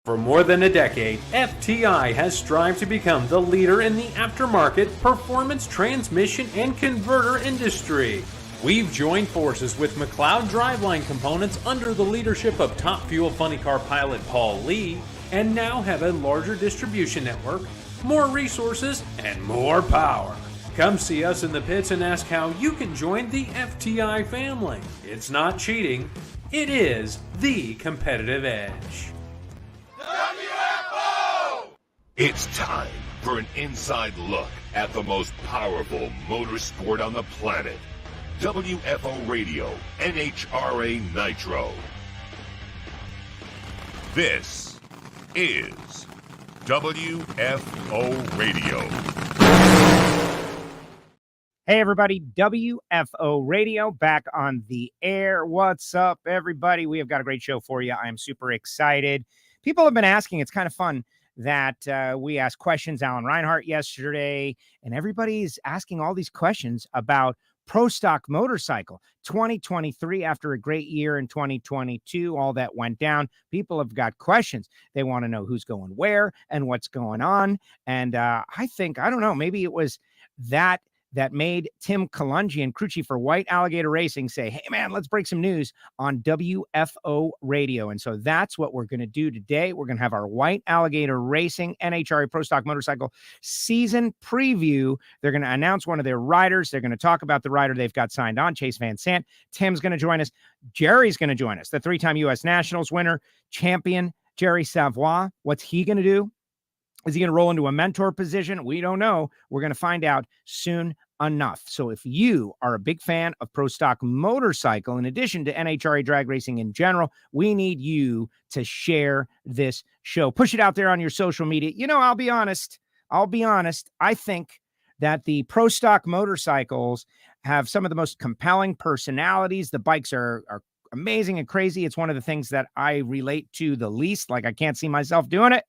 For more than a decade, FTI has strived to become the leader in the aftermarket performance transmission and converter industry. We've joined forces with McLeod Driveline Components under the leadership of Top Fuel Funny Car pilot Paul Lee, and now have a larger distribution network, more resources, and more power. Come see us in the pits and ask how you can join the FTI family. It's not cheating, it is the competitive edge. WFO! It's time for an inside look at the most powerful motorsport on the planet. WFO Radio, NHRA Nitro. This is WFO Radio. Hey everybody, WFO Radio back on the air. What's up, everybody? We have got a great show for you. I'm super excited. People have been asking, it's kind of fun that we asked questions. Alan Reinhart yesterday, and everybody's asking all these questions about Pro Stock Motorcycle 2023. After a great year in 2022, all that went down. People have got questions. They want to know who's going where and what's going on. And I don't know, maybe it was that made Tim Kalungi, crew chief for White Alligator Racing, say, hey, man, let's break some news on WFO Radio. And so that's what we're going to do today. We're going to have our White Alligator Racing NHRA Pro Stock Motorcycle season preview. They're going to announce one of their riders. They're going to talk about the rider they've got signed on, Chase Van Sant. Tim's going to join us. Jerry's going to join us, the three-time U.S. Nationals winner, champion Jerry Savoy. What's he going to do? Is he going to roll into a mentor position? We don't know. We're going to find out soon enough. So if you are a big fan of Pro Stock Motorcycle, in addition to NHRA drag racing in general, we need you to share this show. Push it out there on your social media. You know, I'll be honest. I think that the Pro Stock motorcycles have some of the most compelling personalities. The bikes are amazing and crazy. It's one of the things that I relate to the least. Like, I can't see myself doing it.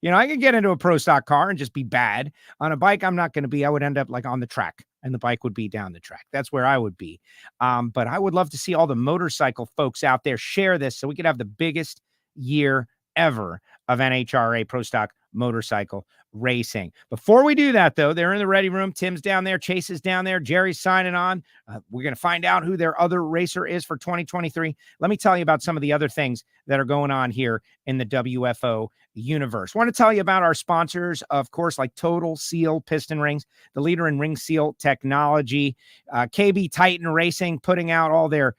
You know, I could get into a Pro Stock car and just be bad. On a bike, I'm not going to be. I would end up like on the track, and the bike would be down the track. That's where I would be. But I would love to see all the motorcycle folks out there share this so we could have the biggest year ever of NHRA Pro Stock Motorcycle Racing. Before we do that, though, they're in the ready room. Tim's down there. Chase is down there. Jerry's signing on. We're going to find out who their other racer is for 2023. Let me tell you about some of the other things that are going on here in the WFO universe. I want to tell you about our sponsors, of course, like Total Seal Piston Rings, the leader in ring seal technology. KB Titan Racing putting out all their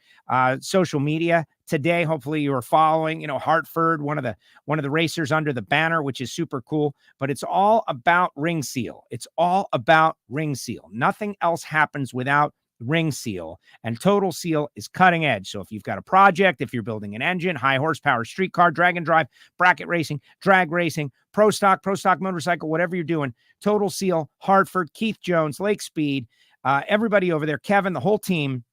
social media today. Hopefully you are following, Hartford, one of the racers under the banner, which is super cool, but it's all about ring seal. It's all about ring seal. Nothing else happens without ring seal, and Total Seal is cutting edge. So if you've got a project, if you're building an engine, high horsepower street car, drag and drive, bracket racing, drag racing, pro stock motorcycle, whatever you're doing, Total Seal, Hartford, Keith Jones, Lake Speed, everybody over there, Kevin, the whole team,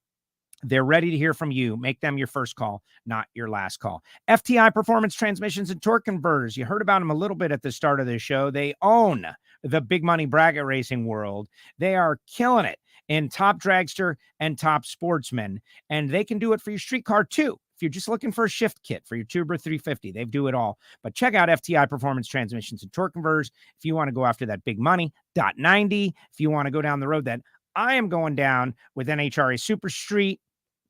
they're ready to hear from you. Make them your first call, not your last call. FTI Performance Transmissions and Torque Converters. You heard about them a little bit at the start of the show. They own the big money bracket racing world. They are killing it in Top Dragster and Top Sportsman, and they can do it for your street car too. If you're just looking for a shift kit for your Tuber 350, they do it all. But check out FTI Performance Transmissions and Torque Converters if you want to go after that big money. .90, if you want to go down the road that I am going down with NHRA Super Street,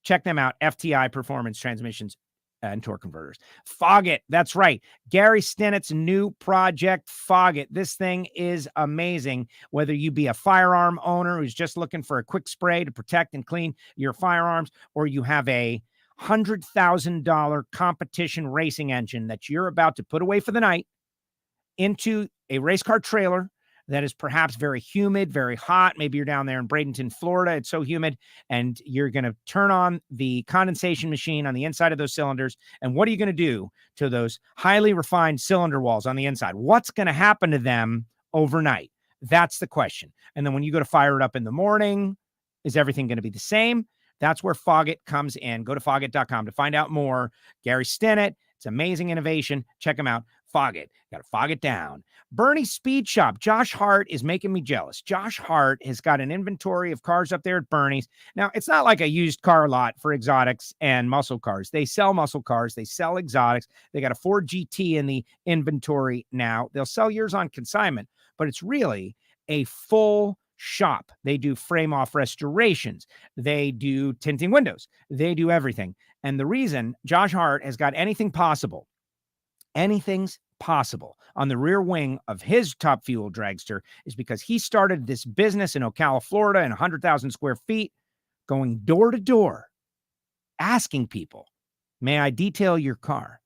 check them out, FTI Performance Transmissions and Torque Converters. Foggit, that's right. Gary Stennett's new project, Foggit. This thing is amazing. Whether you be a firearm owner who's just looking for a quick spray to protect and clean your firearms, or you have a $100,000 competition racing engine that you're about to put away for the night into a race car trailer that is perhaps very humid, very hot. Maybe you're down there in Bradenton, Florida. It's so humid, and you're going to turn on the condensation machine on the inside of those cylinders. And what are you going to do to those highly refined cylinder walls on the inside? What's going to happen to them overnight? That's the question. And then when you go to fire it up in the morning, is everything going to be the same? That's where Foggit comes in. Go to Foggit.com to find out more. Gary Stennett, it's amazing innovation. Check them out. Fog it. Got to fog it down. Bernie's Speed Shop. Josh Hart is making me jealous. Josh Hart has got an inventory of cars up there at Bernie's. Now, it's not like a used car lot for exotics and muscle cars. They sell muscle cars. They sell exotics. They got a Ford GT in the inventory now. They'll sell yours on consignment, but it's really a full shop. They do frame off restorations. They do tinting windows. They do everything. And the reason Josh Hart has got anything's possible on the rear wing of his Top Fuel dragster is because he started this business in Ocala, Florida, in 100,000 square feet, going door to door, asking people, may I detail your car?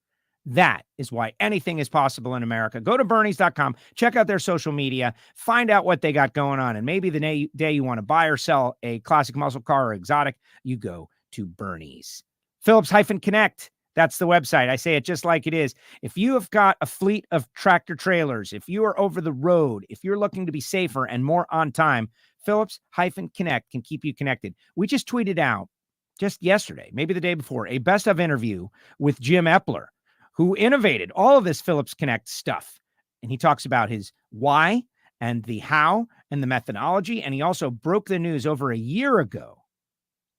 That is why anything is possible in America. Go to Bernies.com, check out their social media, find out what they got going on. And maybe the day you want to buy or sell a classic muscle car or exotic, you go to Bernies. Phillips-Connect. That's the website. I say it just like it is. If you have got a fleet of tractor trailers, if you are over the road, if you're looking to be safer and more on time, Phillips-Connect can keep you connected. We just tweeted out just yesterday, maybe the day before, a best of interview with Jim Epler, who innovated all of this Phillips Connect stuff. And he talks about his why and the how and the methodology. And he also broke the news over a year ago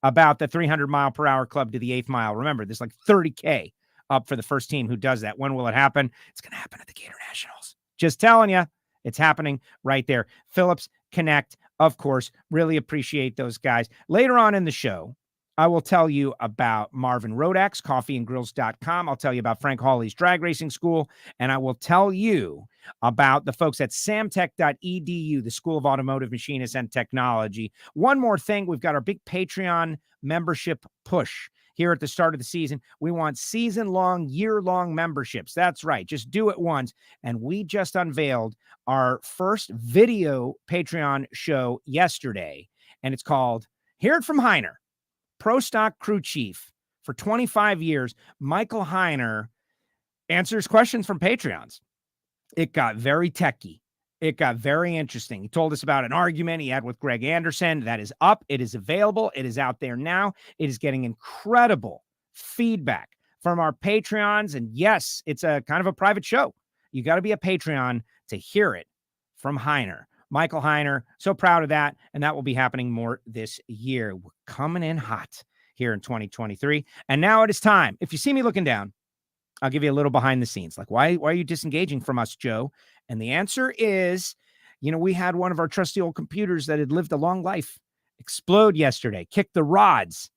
about the 300 mile per hour club to the 8th mile. Remember, there's like 30K up for the first team who does that. When will it happen? It's going to happen at the Gator Nationals. Just telling you, it's happening right there. Phillips Connect, of course, really appreciate those guys. Later on in the show, I will tell you about Marvin Rodax, coffeeandgrills.com. I'll tell you about Frank Hawley's drag racing school. And I will tell you about the folks at samtech.edu, the School of Automotive Machinists and Technology. One more thing, we've got our big Patreon membership push here at the start of the season. We want season-long, year-long memberships. That's right. Just do it once. And we just unveiled our first video Patreon show yesterday. And it's called Hear It From Heiner. Pro Stock Crew Chief for 25 years, Michael Heiner answers questions from Patreons. It got very techy. It got very interesting. He told us about an argument he had with Greg Anderson. That is up. It is available. It is out there now. It is getting incredible feedback from our Patreons. And yes, it's a kind of a private show. You got to be a Patreon to hear it from Heiner. Michael Heiner, so proud of that. And that will be happening more this year. We're coming in hot here in 2023. And now it is time. If you see me looking down, I'll give you a little behind the scenes. Like, why are you disengaging from us, Joe? And the answer is, we had one of our trusty old computers that had lived a long life explode yesterday, kick the rods.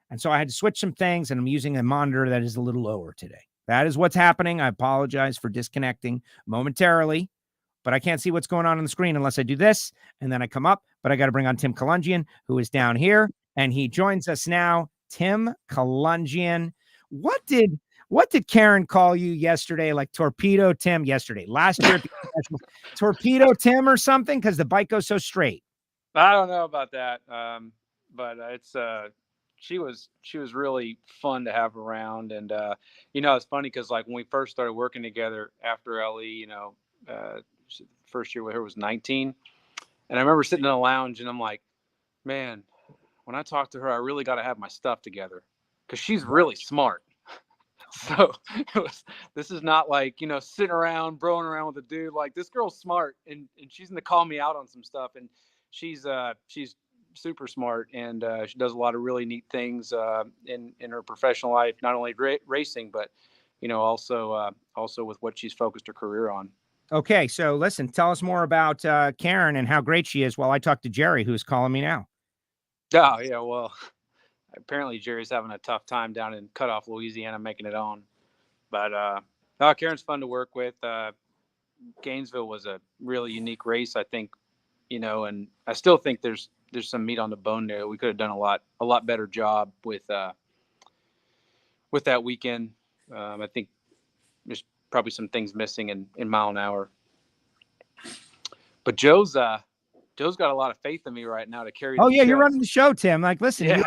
And so I had to switch some things, and I'm using a monitor that is a little lower today. That is what's happening. I apologize for disconnecting momentarily, but I can't see what's going on the screen unless I do this, and then I come up. But I got to bring on Tim Kalungian, who is down here, and he joins us now. Tim Kalungian, what did Karen call you yesterday? Like Torpedo Tim yesterday, last year, Torpedo Tim or something, because the bike goes so straight. I don't know about that, but it's she was really fun to have around, and it's funny because like when we first started working together after LE, first year with her was 19, and I remember sitting in a lounge and I'm like, man, when I talk to her, I really got to have my stuff together because she's really smart. So this is not like, sitting around, broing around with a dude. Like, this girl's smart, and she's going to call me out on some stuff. And she's super smart, and she does a lot of really neat things in her professional life, not only racing, but, also with what she's focused her career on. Okay. So listen, tell us more about Karen and how great she is while I talk to Jerry, who's calling me now. Oh, yeah. Well, apparently Jerry's having a tough time down in Cutoff, Louisiana, making it on. But Karen's fun to work with. Gainesville was a really unique race, I think, and I still think there's some meat on the bone there. We could have done a lot better job with that weekend. I think there's probably some things missing in mile an hour. But Joe's got a lot of faith in me right now to carry. Oh yeah, show. You're running the show, Tim. Like, listen, yeah.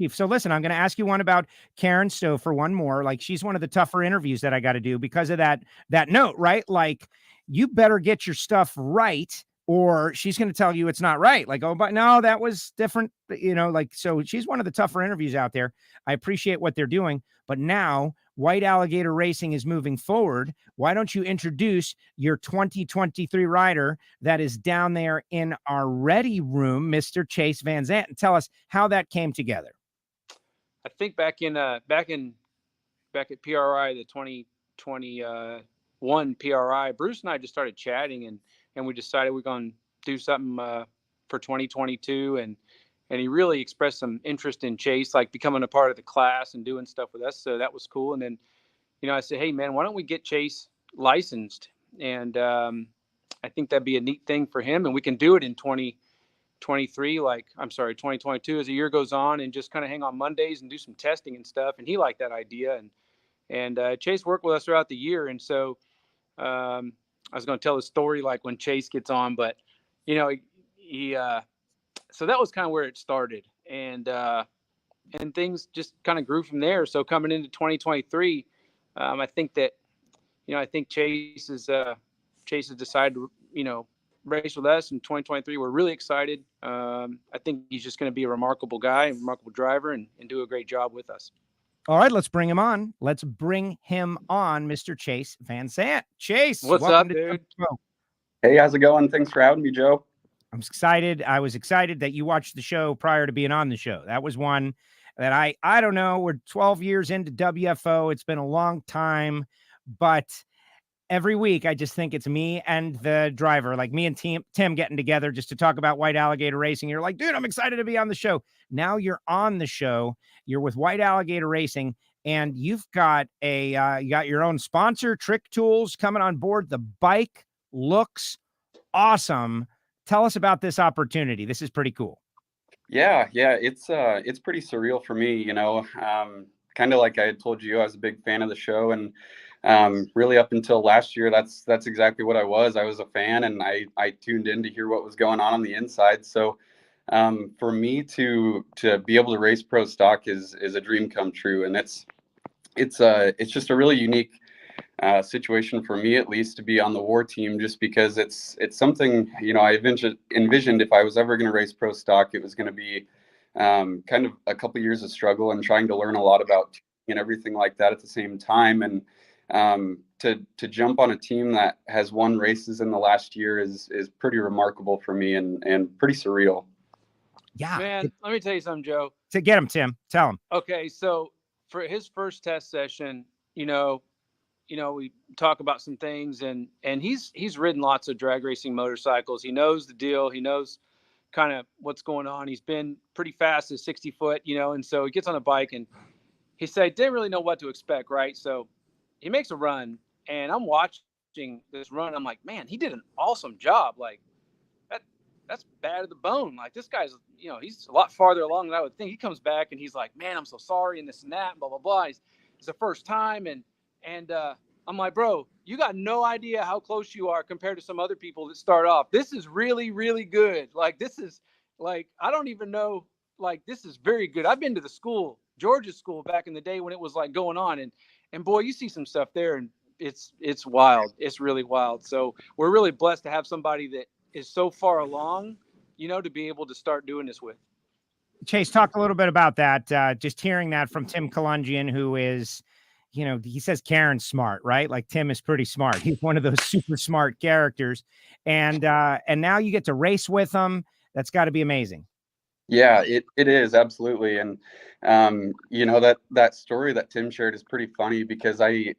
So listen, I'm going to ask you one about Karen Stowe for one more. Like, she's one of the tougher interviews that I got to do because of that note, right? Like, you better get your stuff right, or she's going to tell you it's not right. Like, oh, but no, that was different. Like, so she's one of the tougher interviews out there. I appreciate what they're doing, but now White Alligator Racing is moving forward. Why don't you introduce your 2023 rider that is down there in our ready room, Mr. Chase Van Zandt, and tell us how that came together. I think back at PRI, the 2021 PRI, Bruce and I just started chatting, and we decided we're going to do something for 2022, and he really expressed some interest in Chase, like becoming a part of the class and doing stuff with us. So that was cool. And then, I said, hey man, why don't we get Chase licensed? And I think that'd be a neat thing for him, and we can do it in 2022 as the year goes on, and just kind of hang on Mondays and do some testing and stuff. And he liked that idea, and Chase worked with us throughout the year. And so I was going to tell the story like when Chase gets on, but he so that was kind of where it started, and things just kind of grew from there. So coming into 2023, I think that, I think Chase has decided to, race with us in 2023. We're really excited. I think he's just going to be a remarkable guy, a remarkable driver, and do a great job with us. All right, let's bring him on. Mr. Chase Van Zandt. Chase, what's up, dude? Hey, how's it going? Thanks for having me, Joe. I'm excited. I was excited that you watched the show prior to being on the show. That was one that I don't know. We're 12 years into WFO. It's been a long time, but every week I just think it's me and the driver, like me and Tim getting together just to talk about White Alligator Racing. You're like, dude, I'm excited to be on the show. Now you're on the show. You're with White Alligator Racing, and you've got you got your own sponsor, Trick Tools, coming on board. The bike looks awesome. Tell us about this opportunity. This is pretty cool. Yeah, it's pretty surreal for me, kind of like I had told you, I was a big fan of the show, and really up until last year, that's exactly what I was. I was a fan, and I tuned in to hear what was going on the inside. So for me to be able to race pro stock is a dream come true, and it's just a really unique situation for me, at least, to be on the war team, just because it's something, I envisioned if I was ever going to race pro stock, it was going to be kind of a couple years of struggle and trying to learn a lot about and everything like that at the same time. And to jump on a team that has won races in the last year is pretty remarkable for me and pretty surreal. Yeah, man. Let me tell you something, Joe. To get him, Tim. Tell him. Okay, so for his first test session, we talk about some things, and he's ridden lots of drag racing motorcycles. He knows the deal. He knows kind of what's going on. He's been pretty fast at 60 foot, and so he gets on a bike, and he said, didn't really know what to expect. Right. So he makes a run, and I'm watching this run. I'm like, man, he did an awesome job. Like that's bad to the bone. Like this guy's, he's a lot farther along than I would think. He comes back and he's like, man, I'm so sorry. And this and that, and blah, blah, blah. It's the first time. And I'm like, bro, you got no idea how close you are compared to some other people that start off. This is really, really good. Like, this is like, I don't even know, like, this is very good. I've been to the school, Georgia's school, back in the day when it was like going on, and boy, you see some stuff there, and it's wild. It's really wild. So we're really blessed to have somebody that is so far along, to be able to start doing this with. Chase, talk a little bit about that. Just hearing that from Tim Kalungian, who is, he says Karen's smart, right? Like Tim is pretty smart. He's one of those super smart characters. And now you get to race with him. That's got to be amazing. Yeah, it is. Absolutely. And, that story that Tim shared is pretty funny because I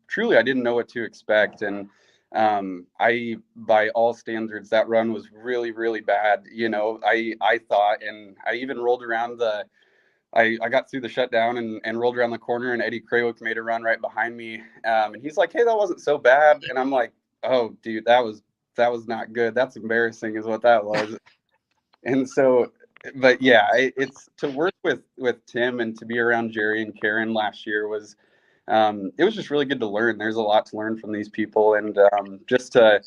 truly didn't know what to expect. And by all standards, that run was really, really bad. I thought, and I even rolled around I got through the shutdown and rolled around the corner, and Eddie Krawick made a run right behind me. And he's like, hey, that wasn't so bad. And I'm like, oh, dude, that was not good. That's embarrassing is what that was. And so, but yeah, it's to work with Tim and to be around Jerry and Karen last year was, it was just really good to learn. There's a lot to learn from these people, and just to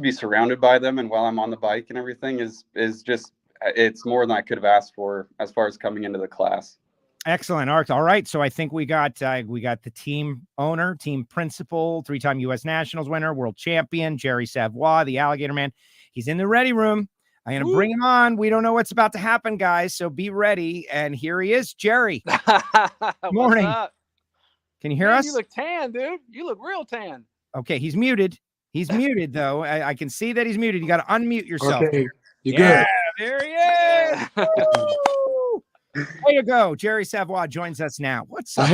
be surrounded by them, and while I'm on the bike and everything is just, it's more than I could have asked for as far as coming into the class. Excellent, Art. All right, so I think we got the team owner, team principal, 3-time U.S. Nationals winner, world champion, Jerry Savoy, the Alligator Man. He's in the ready room. I'm going to bring him on. We don't know what's about to happen, guys, so be ready. And here he is, Jerry. Morning. What's up? Can you hear Man, us? You look tan, dude. You look real tan. Okay, he's muted. He's muted, though. I can see that he's muted. You got to unmute yourself. Okay, you Yeah, good? there he is. Woo! Way to go. Jerry Savoie joins us now. What's up?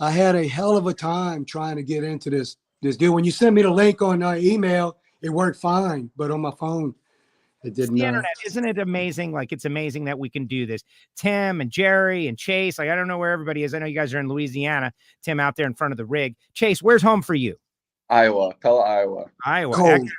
I had a hell of a time trying to get into this deal. When you sent me the link on email, it worked fine, but on my phone, it didn't. The internet, isn't it amazing? Like, it's amazing that we can do this. Tim and Jerry and Chase. Like, I don't know where everybody is. I know you guys are in Louisiana. Tim out there in front of the rig. Chase, where's home for you? Iowa, Pella, Iowa. Iowa. Cold.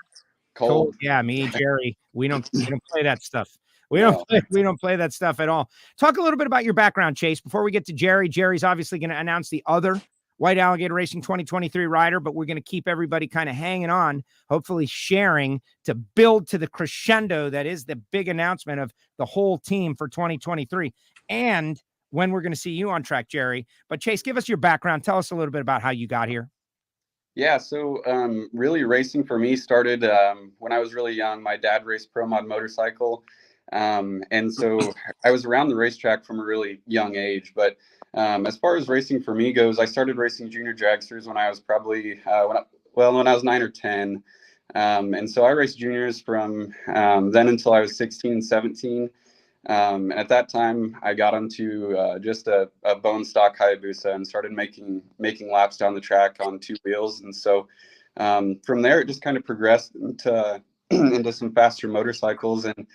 Cold. Yeah, me, Jerry. We don't play that stuff. We don't play that stuff at all. Talk a little bit about your background, Chase, before we get to Jerry. Jerry's obviously going to announce the other White Alligator Racing 2023 rider, but we're going to keep everybody kind of hanging on, hopefully sharing to build to the crescendo that is the big announcement of the whole team for 2023 and when we're going to see you on track, Jerry. But Chase, give us your background. Tell us a little bit about how you got here. Yeah, so really racing for me started when I was really young. My dad raced pro mod motorcycle. And so I was around the racetrack from a really young age. But as far as racing for me goes, I started racing junior dragsters when I was probably, when I was 9 or 10. And so I raced juniors from then until I was 16, 17. And at that time, I got onto just a bone stock Hayabusa and started making laps down the track on 2 wheels. And so from there, it just kind of progressed into some faster motorcycles. And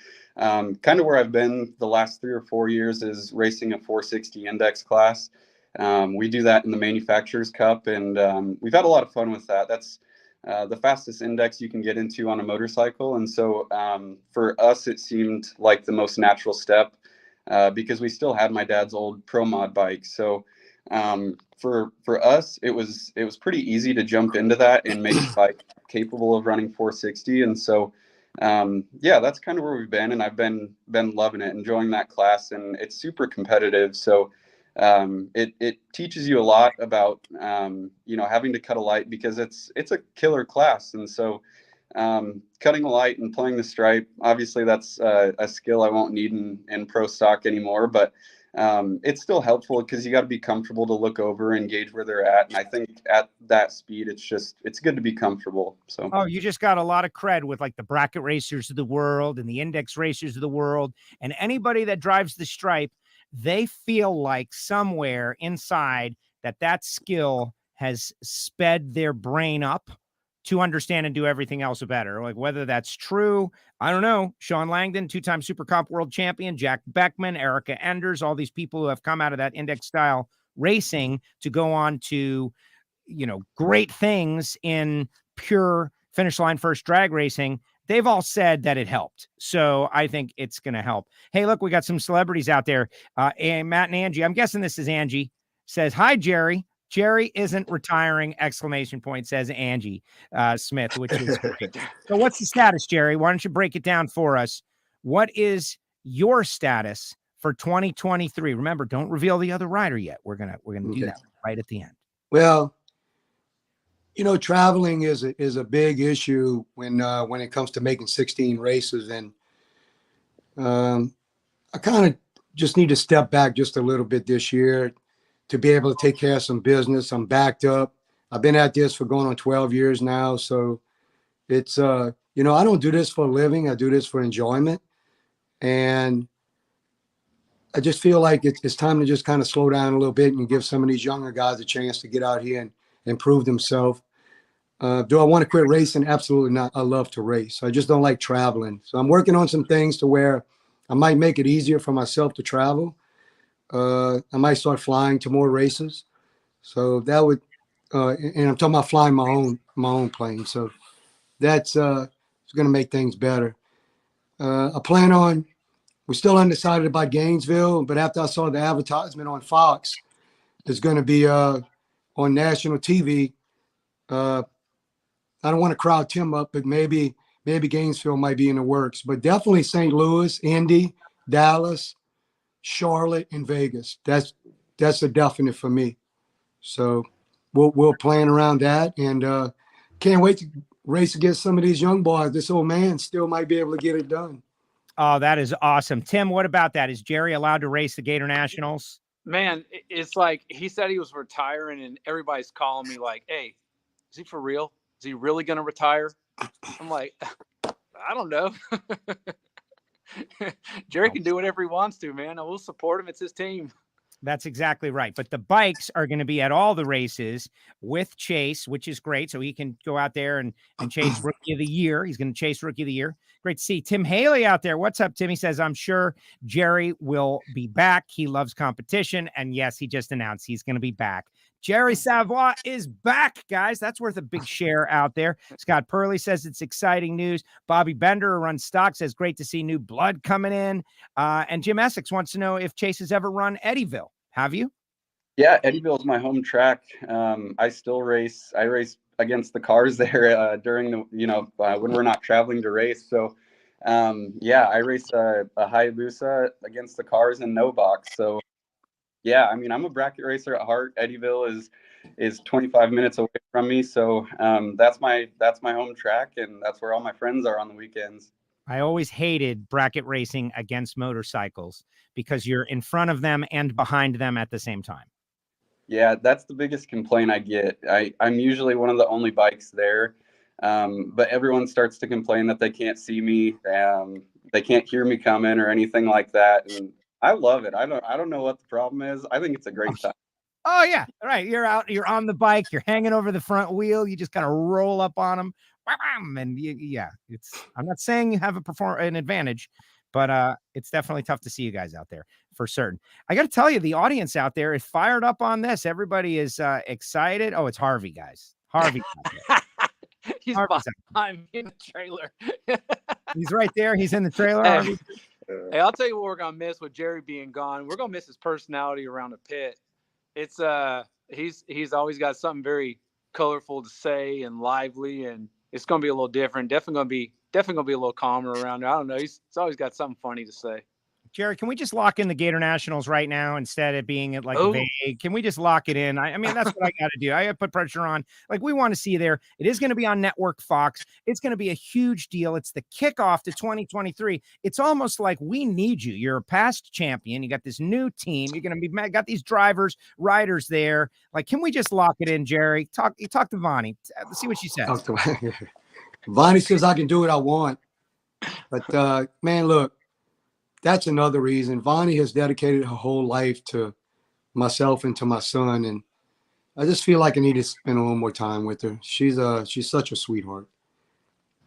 kind of where I've been the last 3 or 4 years is racing a 460 index class. We do that in the Manufacturers Cup, and we've had a lot of fun with that. That's the fastest index you can get into on a motorcycle. And so for us, it seemed like the most natural step because we still had my dad's old pro mod bike. So for us, it was pretty easy to jump into that and make a bike capable of running 460. And so yeah, that's kind of where we've been, and I've been loving it, enjoying that class, and it's super competitive. So it teaches you a lot about having to cut a light because it's a killer class. And so cutting a light and playing the stripe, obviously that's a skill I won't need in pro stock anymore, but it's still helpful because you got to be comfortable to look over and gauge where they're at. And I think at that speed, it's good to be comfortable. So, you just got a lot of cred with like the bracket racers of the world and the index racers of the world, and anybody that drives the stripe, they feel like somewhere inside that skill has sped their brain up to understand and do everything else better. Like whether that's true, I don't know. Sean Langdon, 2-time Super Comp world champion, Jack Beckman, Erica Enders, all these people who have come out of that index style racing to go on to, great things in pure finish line first drag racing. They've all said that it helped. So I think it's going to help. Hey, look, we got some celebrities out there. And Matt and Angie, I'm guessing this is Angie, says, "Hi, Jerry. Jerry isn't retiring, ! Says Angie Smith, which is great. So what's the status, Jerry? Why don't you break it down for us? What is your status for 2023? Remember, don't reveal the other rider yet. We're gonna do that right at the end. Well, traveling is a big issue when it comes to making 16 races. And I kind of just need to step back just a little bit this year to be able to take care of some business. I'm backed up. I've been at this for going on 12 years now. So it's, I don't do this for a living. I do this for enjoyment. And I just feel like it's time to just kind of slow down a little bit and give some of these younger guys a chance to get out here and improve themselves. Do I want to quit racing? Absolutely not. I love to race. I just don't like traveling. So I'm working on some things to where I might make it easier for myself to travel. I might start flying to more races. So that would, and I'm talking about flying my own plane. So that's it's going to make things better. I plan on, we're still undecided about Gainesville, but after I saw the advertisement on Fox, it's going to be on national TV. I don't want to crowd Tim up, but maybe Gainesville might be in the works. But definitely St. Louis, Indy, Dallas, Charlotte, and Vegas. That's a definite for me. So we'll plan around that, and can't wait race against some of these young boys. This old man still might be able to get it done. Oh, that is awesome. Tim, what about that? Is Jerry allowed to race the Gator Nationals? Man, it's like he said he was retiring, and everybody's calling me like, "Hey, is he for real? Is he really going to retire?" I'm like, I don't know. Jerry can do whatever he wants to, man. I will support him. It's his team. That's exactly right. But the bikes are going to be at all the races with Chase, which is great. So he can go out there and chase Rookie of the Year. He's going to chase Rookie of the Year. Great to see Tim Haley out there. What's up, Tim? He says, I'm sure Jerry will be back. He loves competition. And yes, he just announced he's going to be back. Jerry Savoy is back, guys. That's worth a big share out there. Scott Purley says it's exciting news. Bobby Bender, who runs stock, says great to see new blood coming in. And Jim Essex wants to know if Chase has ever run Eddyville. Have you? Yeah, Eddyville is my home track. I still race. I race against the cars there during the, when we're not traveling to race. So, yeah, I race a Hayabusa against the cars in no box. So, yeah, I mean, I'm a bracket racer at heart. Eddyville is 25 minutes away from me. So that's my home track, and that's where all my friends are on the weekends. I always hated bracket racing against motorcycles because you're in front of them and behind them at the same time. Yeah, that's the biggest complaint I get. I'm usually one of the only bikes there, but everyone starts to complain that they can't see me, they can't hear me coming or anything like that. And I love it. I don't know what the problem is. I think it's a great time. Oh yeah, right. You're out. You're on the bike. You're hanging over the front wheel. You just kind of roll up on them, and yeah. I'm not saying you have an advantage, but it's definitely tough to see you guys out there for certain. I got to tell you, the audience out there is fired up on this. Everybody is excited. Oh, it's Harvey, guys. Harvey. He's behind me in the trailer. He's right there. He's in the trailer. Hey, I'll tell you what we're gonna miss with Jerry being gone. We're gonna miss his personality around the pit. It's he's always got something very colorful to say and lively, and it's gonna be a little different. Definitely gonna be a little calmer around there. I don't know. He's always got something funny to say. Jerry, can we just lock in the Gator Nationals right now instead of being like vague? Can we just lock it in? I mean, that's what I got to do. I put pressure on. Like, we want to see you there. It is going to be on Network Fox. It's going to be a huge deal. It's the kickoff to 2023. It's almost like we need you. You're a past champion. You got this new team. You're going to be got these riders there. Like, can we just lock it in, Jerry? Talk to Vonnie. Let's see what she says. Vonnie says I can do what I want. But, man, look. That's another reason. Vonnie has dedicated her whole life to myself and to my son, and I just feel like I need to spend a little more time with her. She's such a sweetheart.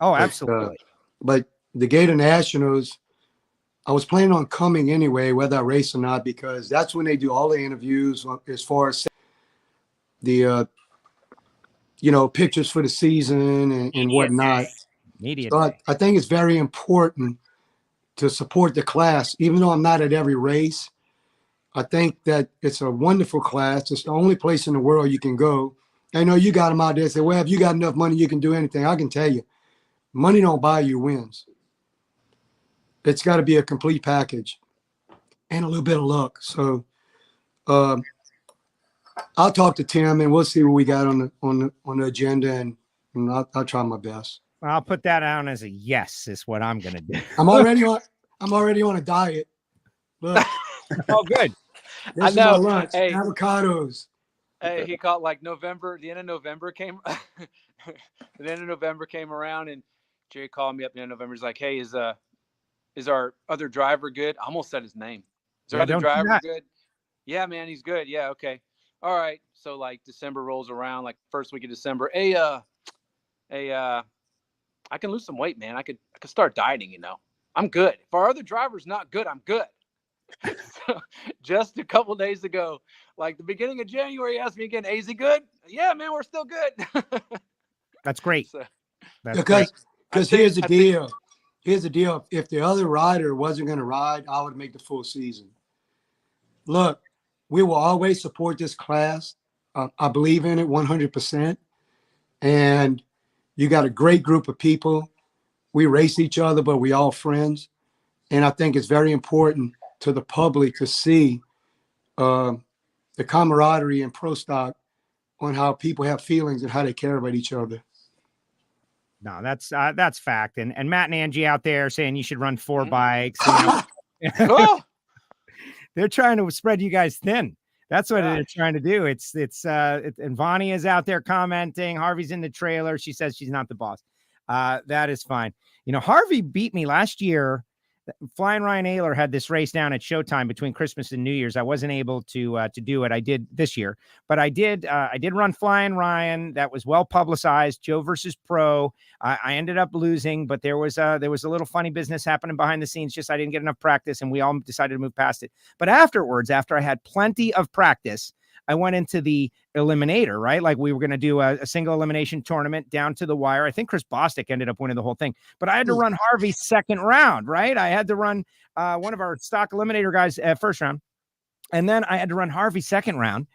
Oh, absolutely. But the Gator Nationals, I was planning on coming anyway, whether I race or not, because that's when they do all the interviews as far as the pictures for the season and whatnot. So I think it's very important to support the class, even though I'm not at every race. I think that it's a wonderful class. It's the only place in the world you can go. I know you got them out there say, well, if you got enough money, you can do anything. I can tell you, money don't buy you wins. It's got to be a complete package and a little bit of luck. So I'll talk to Tim and we'll see what we got on the agenda, and I'll try my best. I'll put that down as a yes, is what I'm going to do. I'm already on a diet. Look. Oh, good. This is my lunch. Hey, avocados. Hey, he caught like November. The end of November came. The end of November came around, and Jerry called me up. The end of November. He's like, "Hey, is our other driver good?" I almost said his name. Is our other driver good? Yeah, man, he's good. Yeah, okay, all right. So like December rolls around, like first week of December. Hey, I can lose some weight, man. I could start dieting, I'm good. If our other driver's not good, I'm good. So, just a couple days ago, like the beginning of January, he asked me again, "Is he good?" Yeah, man, we're still good. That's great. So, because here's the deal. Here's the deal. If the other rider wasn't going to ride, I would make the full season. Look, we will always support this class. I believe in it 100%. And you got a great group of people. We race each other, but we all friends. And I think it's very important to the public to see the camaraderie in pro stock on how people have feelings and how they care about each other. No, that's fact. And Matt and Angie out there saying you should run 4 bikes. You know? They're trying to spread you guys thin. That's what they're trying to do. And Vonnie is out there commenting. Harvey's in the trailer. She says she's not the boss. That is fine. You know, Harvey beat me last year. Flying Ryan Ayler had this race down at Showtime between Christmas and New Year's. I wasn't able to do it. I did this year, but I did run Flying Ryan. That was well publicized. Joe versus Pro. I ended up losing, but there was a little funny business happening behind the scenes. Just I didn't get enough practice, and we all decided to move past it. But afterwards, after I had plenty of practice, I went into the eliminator, right? Like we were going to do a single elimination tournament down to the wire. I think Chris Bostic ended up winning the whole thing, but I had to run Harvey's second round, right? I had to run one of our stock eliminator guys first round. And then I had to run Harvey second round.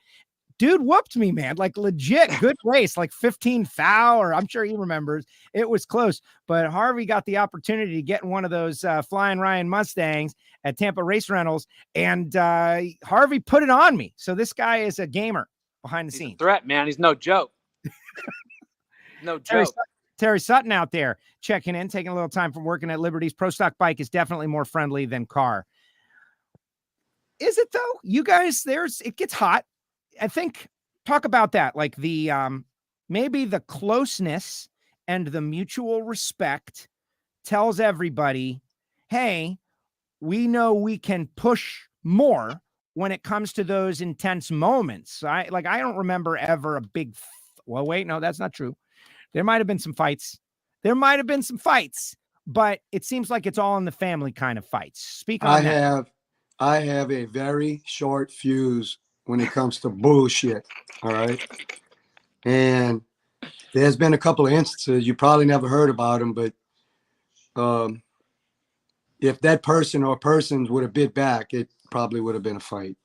Dude whooped me, man. Like legit good race, like 15 foul, or I'm sure he remembers. It was close, but Harvey got the opportunity to get in one of those Flying Ryan Mustangs at Tampa Race Rentals, and Harvey put it on me. So this guy is a gamer behind the scenes. Threat, man. He's no joke. No joke. Terry Sutton out there checking in, taking a little time from working at Liberty's. Pro Stock bike is definitely more friendly than car. Is it though? You guys, it gets hot. I think talk about that, like the maybe the closeness and the mutual respect tells everybody, hey, we know we can push more when it comes to those intense moments. I don't remember ever a big, well, wait, no, that's not true. There might've been some fights. But it seems like it's all in the family kind of fights. Speak on that. I have a very short fuse when it comes to bullshit. All right. And there's been a couple of instances, you probably never heard about them, but if that person or persons would have bit back, it probably would have been a fight.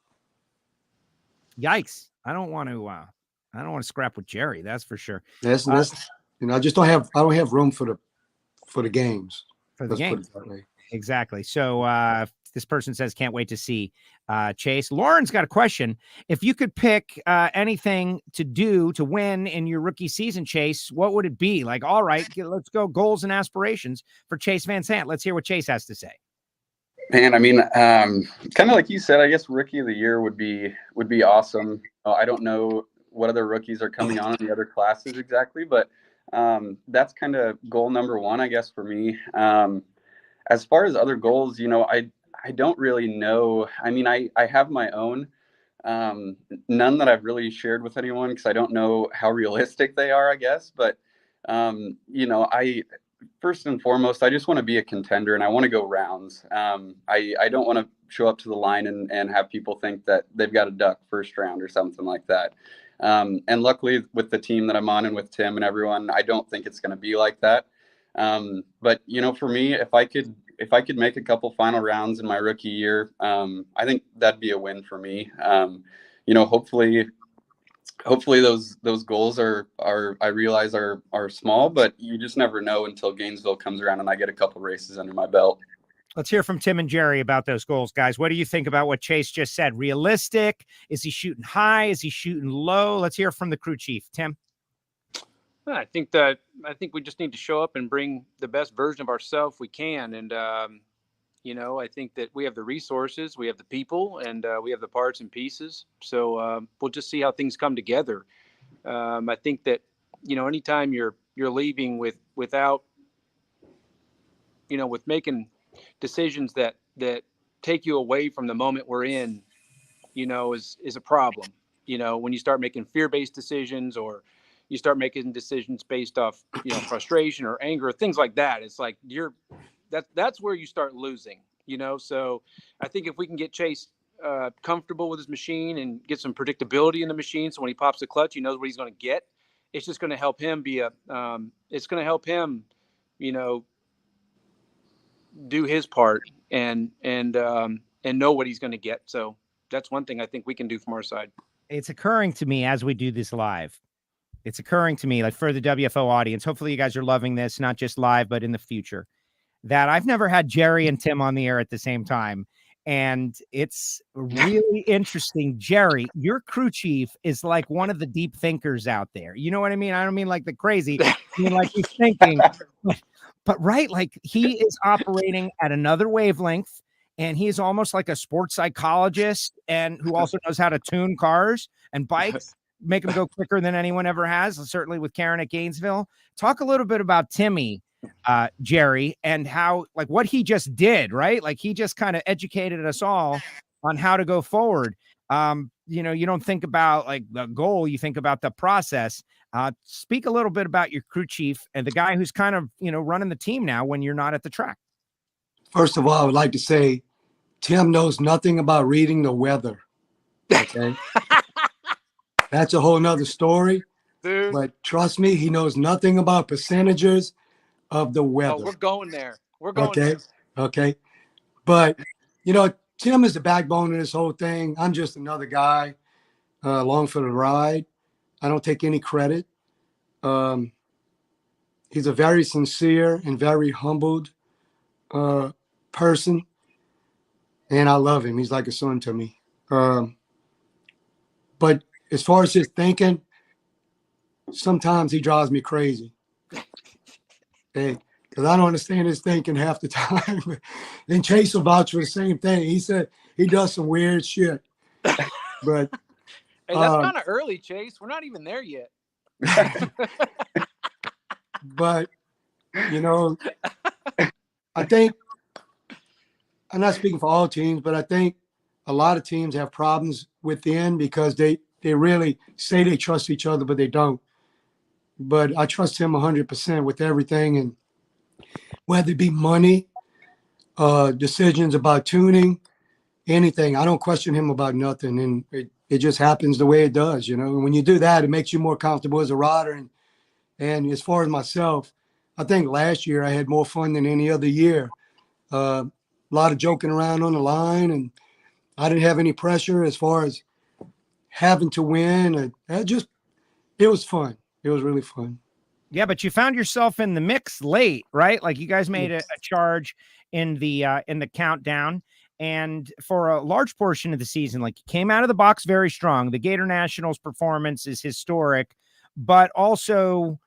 Yikes. I don't want to scrap with Jerry. That's for sure. That's I just don't have room for the games. For the games. Exactly. So this person says, can't wait to see Chase. Lauren's got a question. If you could pick anything to do to win in your rookie season, Chase, what would it be? Like, all right, let's go goals and aspirations for Chase Van Sant. Let's hear what Chase has to say. Man, I mean, kind of like you said, I guess rookie of the year would be awesome. I don't know what other rookies are coming on in the other classes exactly, but that's kind of goal number one, I guess, for me. As far as other goals, I don't really know. I mean, I have my own, none that I've really shared with anyone because I don't know how realistic they are, I guess. But, first and foremost, I just want to be a contender and I want to go rounds. I don't want to show up to the line and have people think that they've got a duck first round or something like that. And luckily with the team that I'm on and with Tim and everyone, I don't think it's going to be like that. But for me, if I could make a couple final rounds in my rookie year, I think that'd be a win for me. Hopefully those goals are I realize are small, but you just never know until Gainesville comes around and I get a couple races under my belt. Let's hear from Tim and Jerry about those goals, guys. What do you think about what Chase just said? Realistic? Is he shooting high? Is he shooting low? Let's hear from the crew chief, Tim. I think we just need to show up and bring the best version of ourselves we can. And, I think that we have the resources, we have the people, and we have the parts and pieces. So we'll just see how things come together. I think that, anytime you're leaving without making decisions that take you away from the moment we're in, is a problem. When you start making fear-based decisions or you start making decisions based off, frustration or anger, things like that. It's like that's where you start losing, So I think if we can get Chase comfortable with his machine and get some predictability in the machine, so when he pops the clutch, he knows what he's going to get. It's just going to help him do his part and know what he's going to get. So that's one thing I think we can do from our side. It's occurring to me as we do this live. It's occurring to me, like for the WFO audience, hopefully you guys are loving this, not just live, but in the future, that I've never had Jerry and Tim on the air at the same time. And it's really interesting. Jerry, your crew chief is like one of the deep thinkers out there. You know what I mean? I don't mean like the crazy, I mean like he's thinking, but right, like he is operating at another wavelength, and he's almost like a sports psychologist and who also knows how to tune cars and bikes, make them go quicker than anyone ever has, certainly with Karen at Gainesville. Talk a little bit about Timmy, Jerry, and how, like, what he just did, right? Like, he just kind of educated us all on how to go forward. You know, you don't think about like the goal, you think about the process. Speak a little bit about your crew chief and the guy who's kind of, you know, running the team now when you're not at the track. First of all, I would like to say Tim knows nothing about reading the weather. Okay. That's a whole nother story. Dude. But trust me, he knows nothing about percentages of the weather. Oh, we're going there. We're going there. Okay. But, you know, Tim is the backbone of this whole thing. I'm just another guy along for the ride. I don't take any credit. He's a very sincere and very humbled person. And I love him. He's like a son to me. But as far as his thinking, sometimes he drives me crazy. Okay, because I don't understand his thinking half the time. And Chase will vouch for the same thing. He said he does some weird shit. But hey, that's kind of early, Chase. We're not even there yet. But, you know, I think, I'm not speaking for all teams, but I think a lot of teams have problems within because they really say they trust each other, but they don't. But I trust him 100% with everything. And whether it be money, decisions about tuning, anything, I don't question him about nothing. And it just happens the way it does, you know. And when you do that, it makes you more comfortable as a rider. And as far as myself, I think last year I had more fun than any other year. A lot of joking around on the line, and I didn't have any pressure as far as having to win. It was fun. It was really fun. Yeah, but you found yourself in the mix late, right? Like you guys made a charge in the countdown, and for a large portion of the season, like you came out of the box very strong. The Gator Nationals performance is historic, but also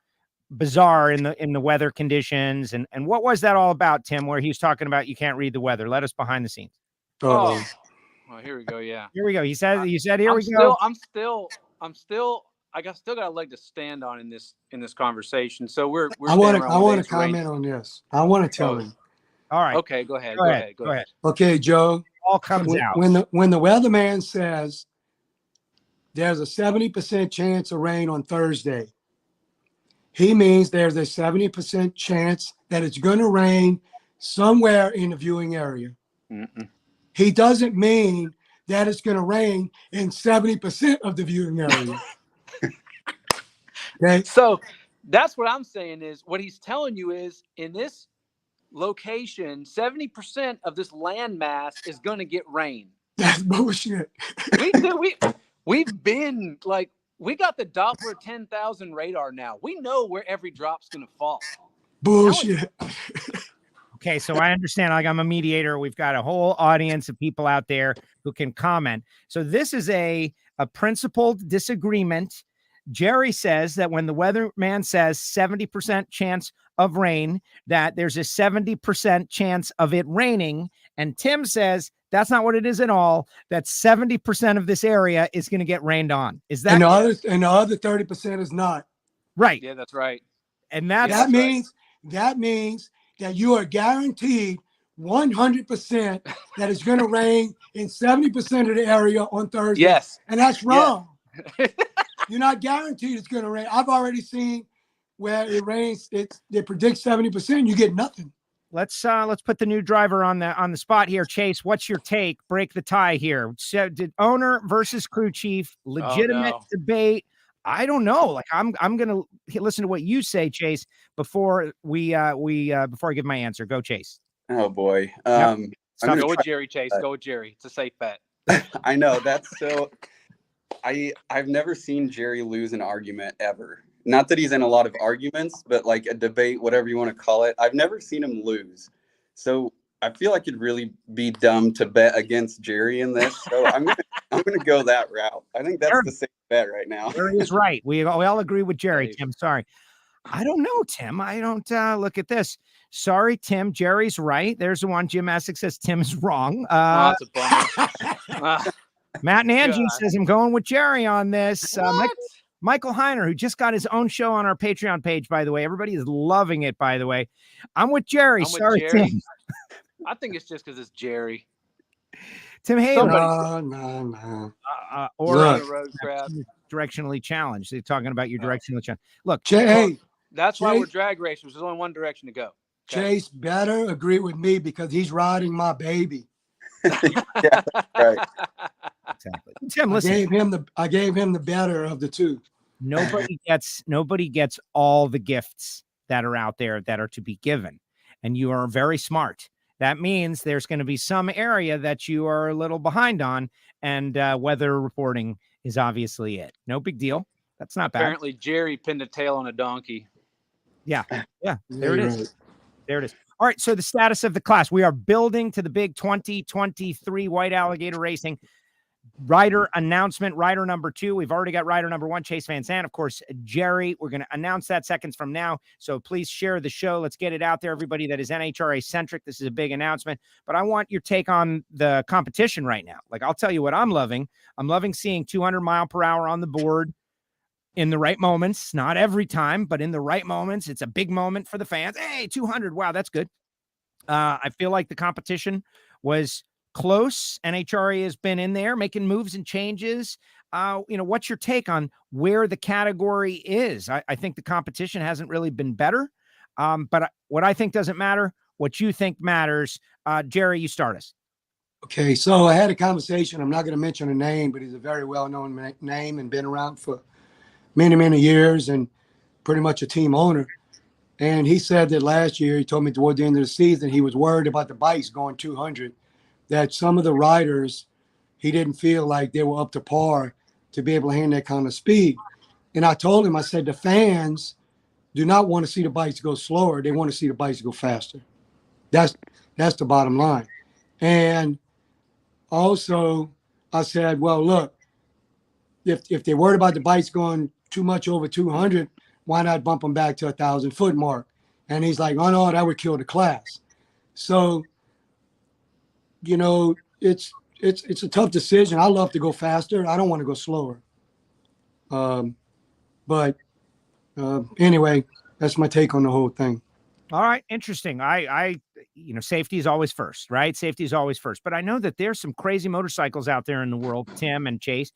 bizarre in the weather conditions. And what was that all about, Tim, where he was talking about you can't read the weather? Let us behind the scenes. Oh, well, here we go. Yeah. Here we go. You said here we go. I still got a leg to stand on in this conversation. So we're I want to comment on this. I want to tell him. All right. Okay, go ahead. Go ahead. Okay, Joe. All comes out. When the weatherman says there's a 70% chance of rain on Thursday, he means there's a 70% chance that it's going to rain somewhere in the viewing area. Mm-mm. He doesn't mean that it's going to rain in 70% of the viewing area. Okay. So that's what I'm saying is what he's telling you is in this location, 70% of this landmass is going to get rain. That's bullshit. We've been like, we got the Doppler 10,000 radar now. We know where every drop's going to fall. Bullshit. Okay, so I understand, like I'm a mediator. We've got a whole audience of people out there who can comment. So this is a principled disagreement. Jerry says that when the weatherman says 70% chance of rain, that there's a 70% chance of it raining. And Tim says that's not what it is at all. That 70% of this area is going to get rained on. Is that? And the other 30% is not. Right. Yeah, that's right. And that means that you are guaranteed 100% that it's going to rain in 70% of the area on Thursday. Yes. And that's wrong. Yeah. You're not guaranteed it's going to rain. I've already seen where it rains. They predict 70%. You get nothing. Let's put the new driver on the spot here. Chase, what's your take? Break the tie here. So did owner versus crew chief, legitimate debate? I don't know. Like I'm going to listen to what you say, Chase, before before I give my answer. Go, Chase. Oh boy. Go with Jerry, Chase. Go with Jerry. It's a safe bet. I know that's so. I've never seen Jerry lose an argument ever. Not that he's in a lot of arguments, but like a debate, whatever you want to call it. I've never seen him lose. So I feel like it'd really be dumb to bet against Jerry in this. So I'm gonna go that route. I think that's the safe bet right now. Jerry is right. We all agree with Jerry, Tim. Sorry. I don't know, Tim. I don't look at this. Sorry, Tim. Jerry's right. There's the one. Jim Essex says Tim's wrong. That's a bummer. Matt and Angie says I'm going with Jerry on this. Michael Heiner, who just got his own show on our Patreon page, by the way. Everybody is loving it, by the way. I'm with Jerry. Sorry, Tim. I think it's just because it's Jerry. Tim Hayden. No. Or road crap. Directionally challenged. They're talking about your directionally challenged. Look, that's why we're drag racers. There's only one direction to go. Okay? Chase better agree with me because he's riding my baby. Yeah, right. Exactly. Tim, listen. I gave him the better of the two. Nobody gets all the gifts that are out there that are to be given. And you are very smart. That means there's going to be some area that you are a little behind on, and weather reporting is obviously it. No big deal. That's not bad. Apparently, Jerry pinned a tail on a donkey. Yeah. There it is. There it is. All right. So the status of the class, we are building to the big 2023 White Alligator Racing rider announcement. Rider number 2. We've already got rider number 1, Chase Van Sant. Of course, Jerry. We're going to announce that seconds from now. So please share the show. Let's get it out there. Everybody that is NHRA centric. This is a big announcement, but I want your take on the competition right now. Like, I'll tell you what I'm loving. I'm loving seeing 200 mile per hour on the board in the right moments, not every time, but in the right moments. It's a big moment for the fans. Hey, 200. Wow. That's good. I feel like the competition was close. NHRA has been in there making moves and changes. What's your take on where the category is? I think the competition hasn't really been better. But what I think doesn't matter, what you think matters. Jerry, you start us. Okay, so I had a conversation. I'm not going to mention a name, but he's a very well-known name and been around for many, many years and pretty much a team owner. And he said that last year, he told me toward the end of the season, he was worried about the bikes going 200, that some of the riders, he didn't feel like they were up to par to be able to handle that kind of speed. And I told him, I said, the fans do not want to see the bikes go slower. They want to see the bikes go faster. That's the bottom line. And also I said, well, look, if they're worried about the bikes going too much over 200, why not bump them back to 1,000-foot mark? And he's like, oh no, that would kill the class. So, it's a tough decision. I love to go faster. I don't want to go slower. But anyway, that's my take on the whole thing. All right. Interesting. Safety is always first, right? Safety is always first. But I know that there's some crazy motorcycles out there in the world, Tim and Chase.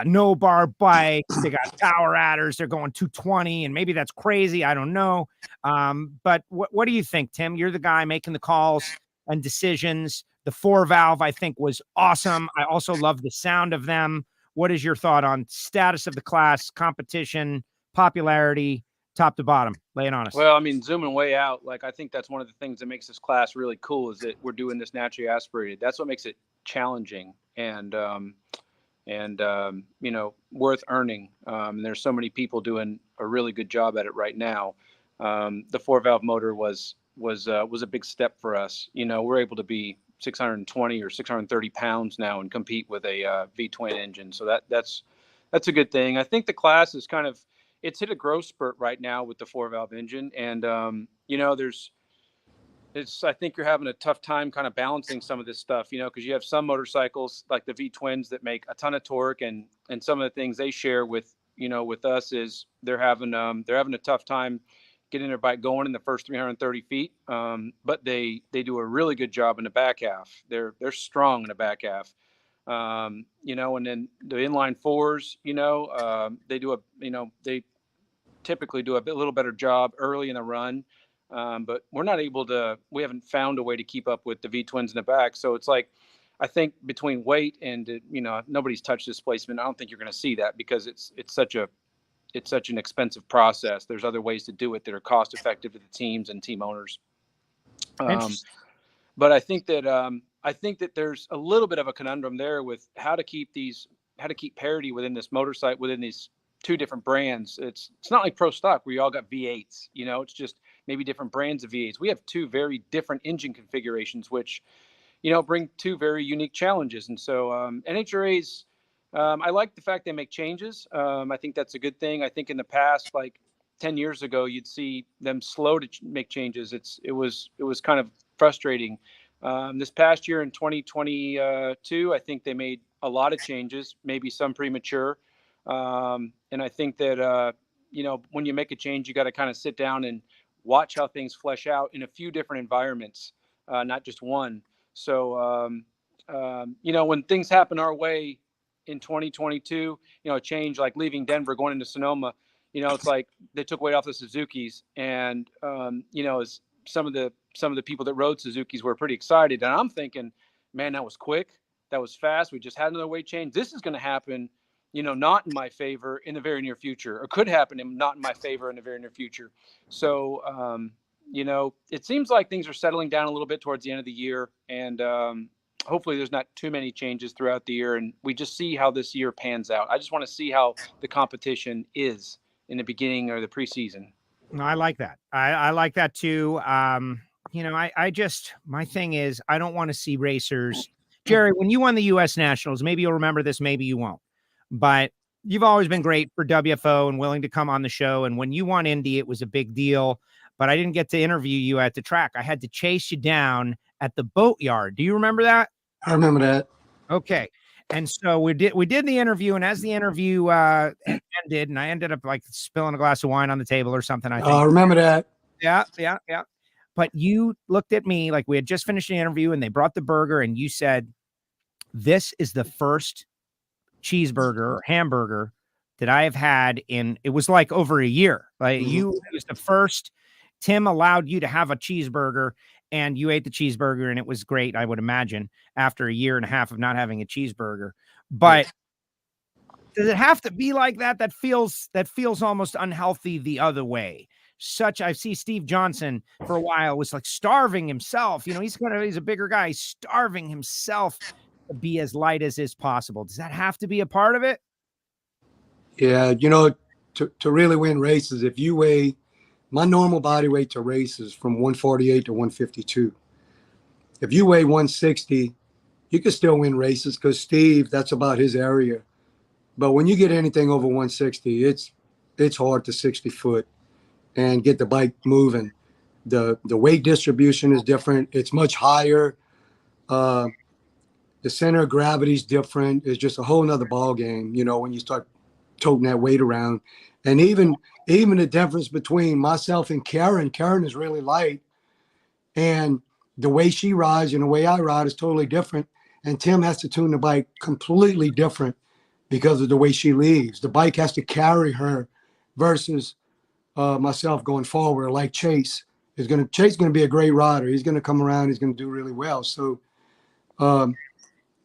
No bar bikes. They got tower adders. They're going 220, and maybe that's crazy. I don't know. But what do you think, Tim? You're the guy making the calls and decisions. The 4-valve, I think, was awesome. I also love the sound of them. What is your thought on status of the class, competition, popularity, top to bottom? Lay it on us. Well, I mean, zooming way out, I think that's one of the things that makes this class really cool is that we're doing this naturally aspirated. That's what makes it challenging and worth earning. There's so many people doing a really good job at it right now. The 4-valve motor was a big step for us. We're able to be 620 or 630 pounds now and compete with a V-twin engine. So that's a good thing. I think the class is it's hit a growth spurt right now with the 4-valve engine. And, I think you're having a tough time kind of balancing some of this stuff, because you have some motorcycles like the V-twins that make a ton of torque and some of the things they share with us is they're having a tough time getting their bike going in the first 330 feet. But they do a really good job in the back half. They're strong in the back half. And then the inline 4s, they typically do a little better job early in the run. But we haven't found a way to keep up with the V-twins in the back. So it's I think between weight and, nobody's touched displacement. I don't think you're going to see that because it's such an expensive process. There's other ways to do it that are cost effective to the teams and team owners. But I think that there's a little bit of a conundrum there with how to keep parity within this motorcycle, within these two different brands. It's not like Pro Stock where you all got V8s, you know, it's just maybe different brands of V8s. We have two very different engine configurations, which, you know, bring two very unique challenges. And so NHRA's, I like the fact they make changes. I think that's a good thing. I think in the past, like 10 years ago, you'd see them slow to make changes. It was kind of frustrating. This past year in 2022, I think they made a lot of changes, maybe some premature. And I think that, you know, when you make a change, you got to kind of sit down and watch how things flesh out in a few different environments, not just one. So, you know, when things happen our way in 2022, you know, a change like leaving Denver, going into Sonoma, you know, it's like they took weight off the Suzukis, and, you know, as some of the people that rode Suzukis were pretty excited. And I'm thinking, man, that was quick. That was fast. We just had another weight change. This is going to happen, you know, not in my favor in the very near future, or could happen and not in my favor in the very near future. So, you know, it seems like things are settling down a little bit towards the end of the year, and hopefully there's not too many changes throughout the year, and we just see how this year pans out. I just want to see how the competition is in the beginning or the preseason. No, I like that. I like that too. You know, I just, my thing is, I don't want to see racers. Jerry, when you won the U.S. Nationals, maybe you'll remember this, maybe you won't, but you've always been great for WFO and willing to come on the show. And when you won Indy, it was a big deal, but I didn't get to interview you at the track. I had to chase you down at the boatyard. Do you remember that? I remember that. Okay. And so we did the interview, and as the interview ended, and I ended up like spilling a glass of wine on the table or something. I think. I remember that. Yeah. But you looked at me like we had just finished the interview, and they brought the burger, and you said, "This is the first cheeseburger or hamburger that I have had in." It was like over a year. Like it was the first. Tim allowed you to have a cheeseburger, and you ate the cheeseburger, and it was great, I would imagine, after a year and a half of not having a cheeseburger. But does it have to be like that? That feels almost unhealthy the other way. I see Steve Johnson for a while was like starving himself. You know, he's a bigger guy, he's starving himself to be as light as is possible. Does that have to be a part of it? Yeah, you know, to really win races, if you weigh, my normal body weight to race is from 148 to 152. If you weigh 160, you can still win races because Steve, that's about his area. But when you get anything over 160, it's hard to 60 foot and get the bike moving. The weight distribution is different. It's much higher. The center of gravity is different. It's just a whole nother ball game, you know, when you start toting that weight around. And even the difference between myself and Karen is really light, and the way she rides and the way I ride is totally different. And Tim has to tune the bike completely different because of the way she leaves. The bike has to carry her versus myself going forward. Like Chase is going to be a great rider. He's going to come around. He's going to do really well. So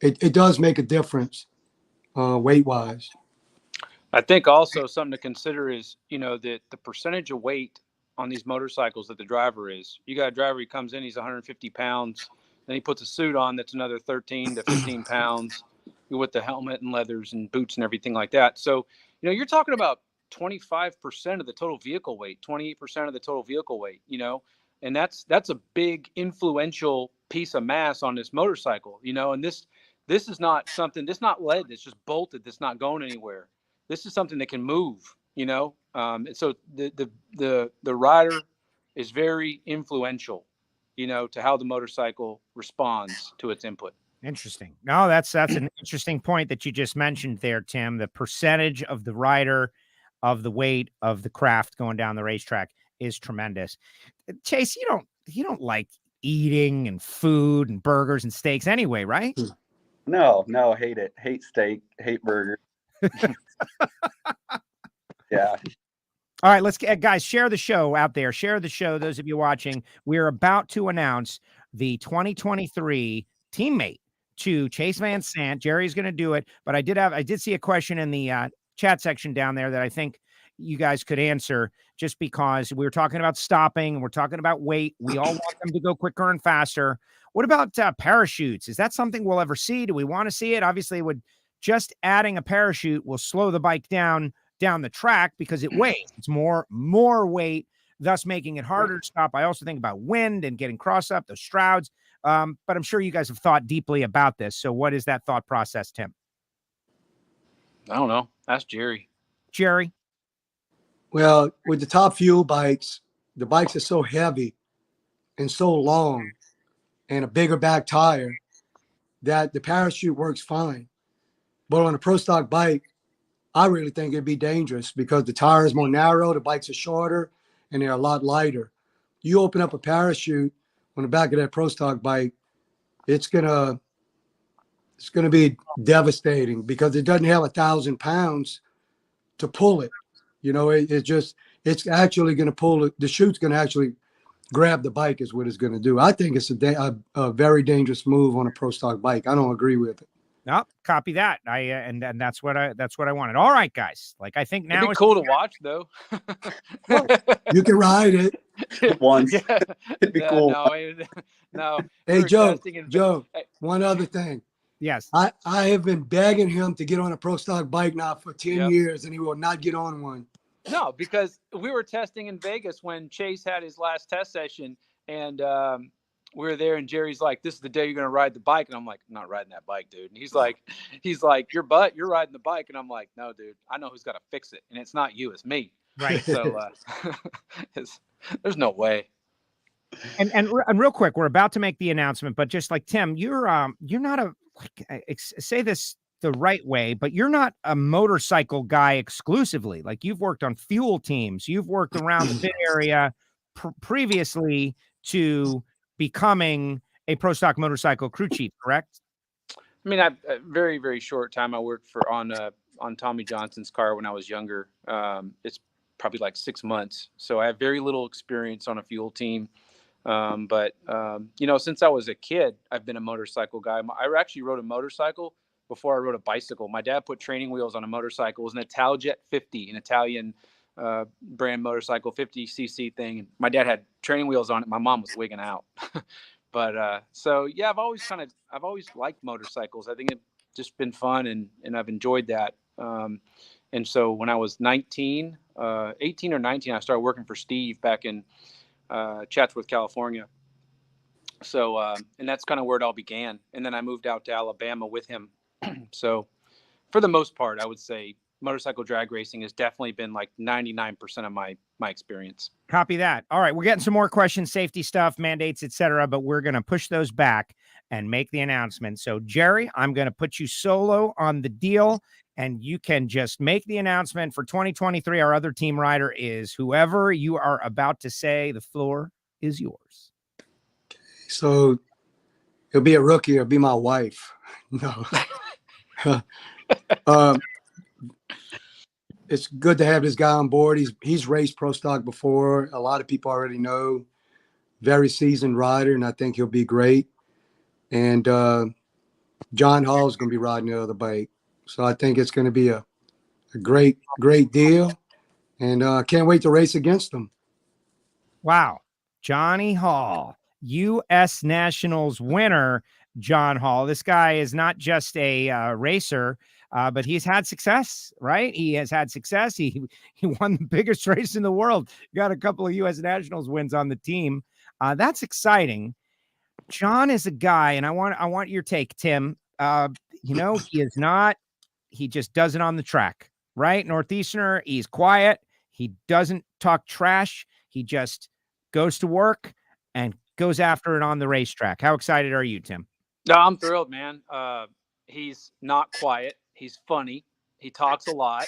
it does make a difference weight wise. I think also something to consider is, you know, the percentage of weight on these motorcycles that the driver is. You got a driver, he comes in, he's 150 pounds. Then he puts a suit on that's another 13 to 15 pounds with the helmet and leathers and boots and everything like that. So, you know, you're talking about 25% of the total vehicle weight, 28% of the total vehicle weight, you know, and that's a big influential piece of mass on this motorcycle, you know, and this is not something, this not lead, it's just bolted, that's not going anywhere. This is something that can move, you know? And so the rider is very influential, you know, to how the motorcycle responds to its input. Interesting. No, that's an interesting point that you just mentioned there, Tim. The percentage of the rider of the weight of the craft going down the racetrack is tremendous. Chase, you don't like eating and food and burgers and steaks anyway, right? No, hate it. Hate steak, hate burgers. Yeah. All right, let's get, guys, share the show out there. Share the show. Those of you watching, we're about to announce the 2023 teammate to Chase Van Sant. Jerry's going to do it, but I did see a question in the chat section down there that I think you guys could answer, just because we were talking about stopping and we're talking about weight. We all want them to go quicker and faster. What about parachutes? Is that something we'll ever see? Do we want to see it? Obviously, just adding a parachute will slow the bike down down the track because it weighs. It's more weight, thus making it harder to stop. I also think about wind and getting cross up, those shrouds. But I'm sure you guys have thought deeply about this. So what is that thought process, Tim? I don't know. Ask Jerry. Jerry? Well, with the Top Fuel bikes, the bikes are so heavy and so long and a bigger back tire that the parachute works fine. But on a pro stock bike, I really think it'd be dangerous because the tire is more narrow, the bikes are shorter, and they're a lot lighter. You open up a parachute on the back of that pro stock bike, it's gonna be devastating because it doesn't have 1,000 pounds to pull it. You know, it's actually going to pull it. The chute's going to actually grab the bike is what it's going to do. I think it's a very dangerous move on a pro stock bike. I don't agree with it. No, copy that. And that's what I wanted. All right, guys. Like, I think now It'd be cool to watch, though. You can ride it once. Yeah. It'd be cool. No. Hey, Joe, Hey. one other thing. Yes. I have been begging him to get on a pro stock bike now for 10 years, and he will not get on one. No, because we were testing in Vegas when Chase had his last test session, and we were there, and Jerry's like, "This is the day you're going to ride the bike," and I'm like, "I'm not riding that bike, dude." And he's like, "You're riding the bike," and I'm like, "No, dude, I know who's got to fix it, and it's not you, it's me." Right. So there's no way. And real quick, we're about to make the announcement, but just like Tim, you're not a, say this the right way, but you're not a motorcycle guy exclusively. Like, you've worked on fuel teams, you've worked around the Bay Area previously to becoming a pro stock motorcycle crew chief, correct? I mean, a very, very short time. I worked on Tommy Johnson's car when I was younger. It's probably like 6 months. So I have very little experience on a fuel team. But since I was a kid, I've been a motorcycle guy. I actually rode a motorcycle before I rode a bicycle. My dad put training wheels on a motorcycle. It was an Italjet 50, an Italian brand motorcycle, 50cc thing. And my dad had training wheels on it. My mom was wigging out. But so yeah, I've always liked motorcycles. I think it's just been fun, and I've enjoyed that. And so when I was 18 or 19, I started working for Steve back in Chatsworth, California. So and that's kind of where it all began. And then I moved out to Alabama with him. So for the most part, I would say motorcycle drag racing has definitely been like 99% of my experience. Copy that. All right, we're getting some more questions, safety stuff, mandates, etc., but we're going to push those back and make the announcement. So Jerry, I'm going to put you solo on the deal, and you can just make the announcement for 2023. Our other team rider is whoever you are about to say. The floor is yours. So it'll be a rookie. It'll be my wife. No. It's good to have this guy on board. He's raced pro stock before. A lot of people already know. Very seasoned rider, and I think he'll be great. And John Hall is going to be riding the other bike. So I think it's going to be a great deal. And I can't wait to race against him. Wow. Johnny Hall, U.S. Nationals winner, John Hall. This guy is not just a racer, but he's had success, right? He has had success. He won the biggest race in the world. Got a couple of U.S. Nationals wins on the team. That's exciting. John is a guy, and I want your take, Tim. He just does it on the track, right? Northeasterner, he's quiet. He doesn't talk trash. He just goes to work and goes after it on the racetrack. How excited are you, Tim? No, I'm thrilled, man. He's not quiet. He's funny. He talks a lot.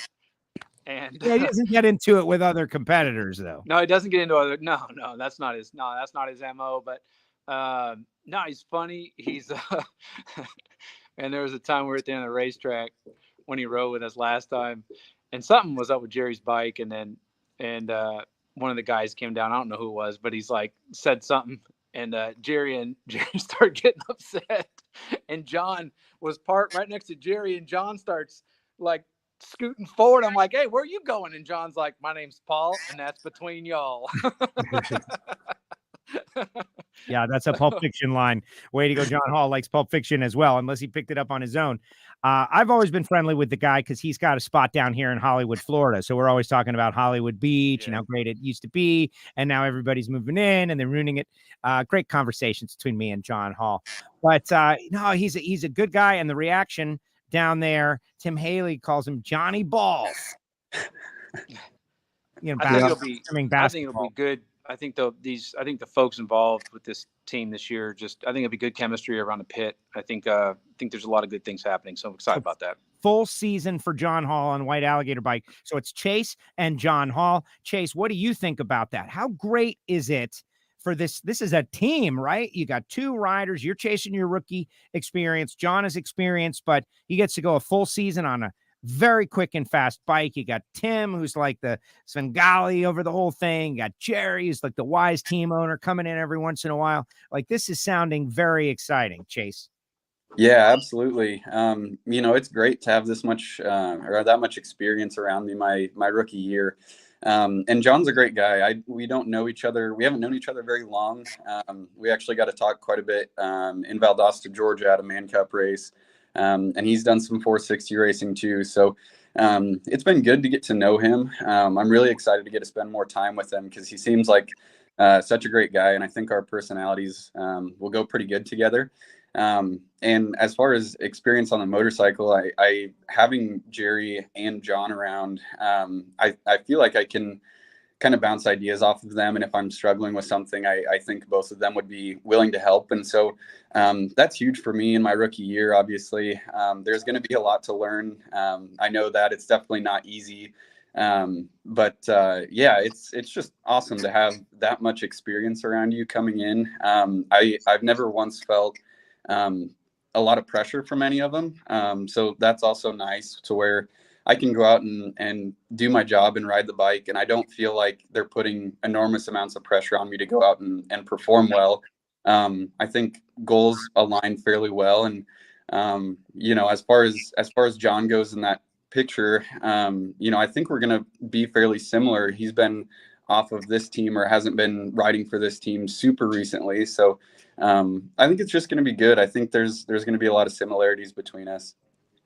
And he doesn't get into it with other competitors, though. No, he doesn't get into other. No, that's not his MO. But no, he's funny. He's and there was a time we were at the end of the racetrack when he rode with us last time, and something was up with Jerry's bike, and one of the guys came down. I don't know who it was, but he's like said something, and Jerry started getting upset, and John was parked right next to Jerry, and John starts like scooting forward. I'm like, "Hey, where are you going?" And John's like, "My name's Paul, and that's between y'all." Yeah, that's a Pulp Fiction line. Way to go. John Hall likes Pulp Fiction as well, unless he picked it up on his own. I've always been friendly with the guy because he's got a spot down here in Hollywood, Florida. So we're always talking about Hollywood Beach and how great it used to be. And now everybody's moving in and they're ruining it. Great conversations between me and John Hall. But no, he's a good guy. And the reaction down there, Tim Haley calls him Johnny Balls. You know, I think it'll be good. I think the folks involved with this team this year, I think it'll be good chemistry around the pit. I think there's a lot of good things happening. So I'm excited about that. Full season for John Hall on White Alligator bike. So it's Chase and John Hall. Chase, what do you think about that? How great is it for this? This is a team, right? You got two riders. You're chasing your rookie experience. John is experienced, but he gets to go a full season on a very quick and fast bike. You got Tim, who's like the Svengali over the whole thing. You got Jerry, who's like the wise team owner, coming in every once in a while. Like, this is sounding very exciting, Chase. Yeah, absolutely. It's great to have this much or that much experience around me my rookie year. And John's a great guy. We don't know each other. We haven't known each other very long. We actually got to talk quite a bit in Valdosta, Georgia, at a Man Cup race. And he's done some 460 racing too. So it's been good to get to know him. I'm really excited to get to spend more time with him because he seems like such a great guy. And I think our personalities will go pretty good together. And as far as experience on the motorcycle, I having Jerry and John around, I feel like I can kind of bounce ideas off of them. And if I'm struggling with something, I think both of them would be willing to help. And so that's huge for me in my rookie year. Obviously, there's going to be a lot to learn. I know that it's definitely not easy. But it's just awesome to have that much experience around you coming in. I've never once felt a lot of pressure from any of them. So that's also nice to where I can go out and do my job and ride the bike. And I don't feel like they're putting enormous amounts of pressure on me to go out and perform well. I think goals align fairly well. And, as far as John goes in that picture, I think we're going to be fairly similar. He's been off of this team or hasn't been riding for this team super recently. So I think it's just going to be good. I think there's going to be a lot of similarities between us.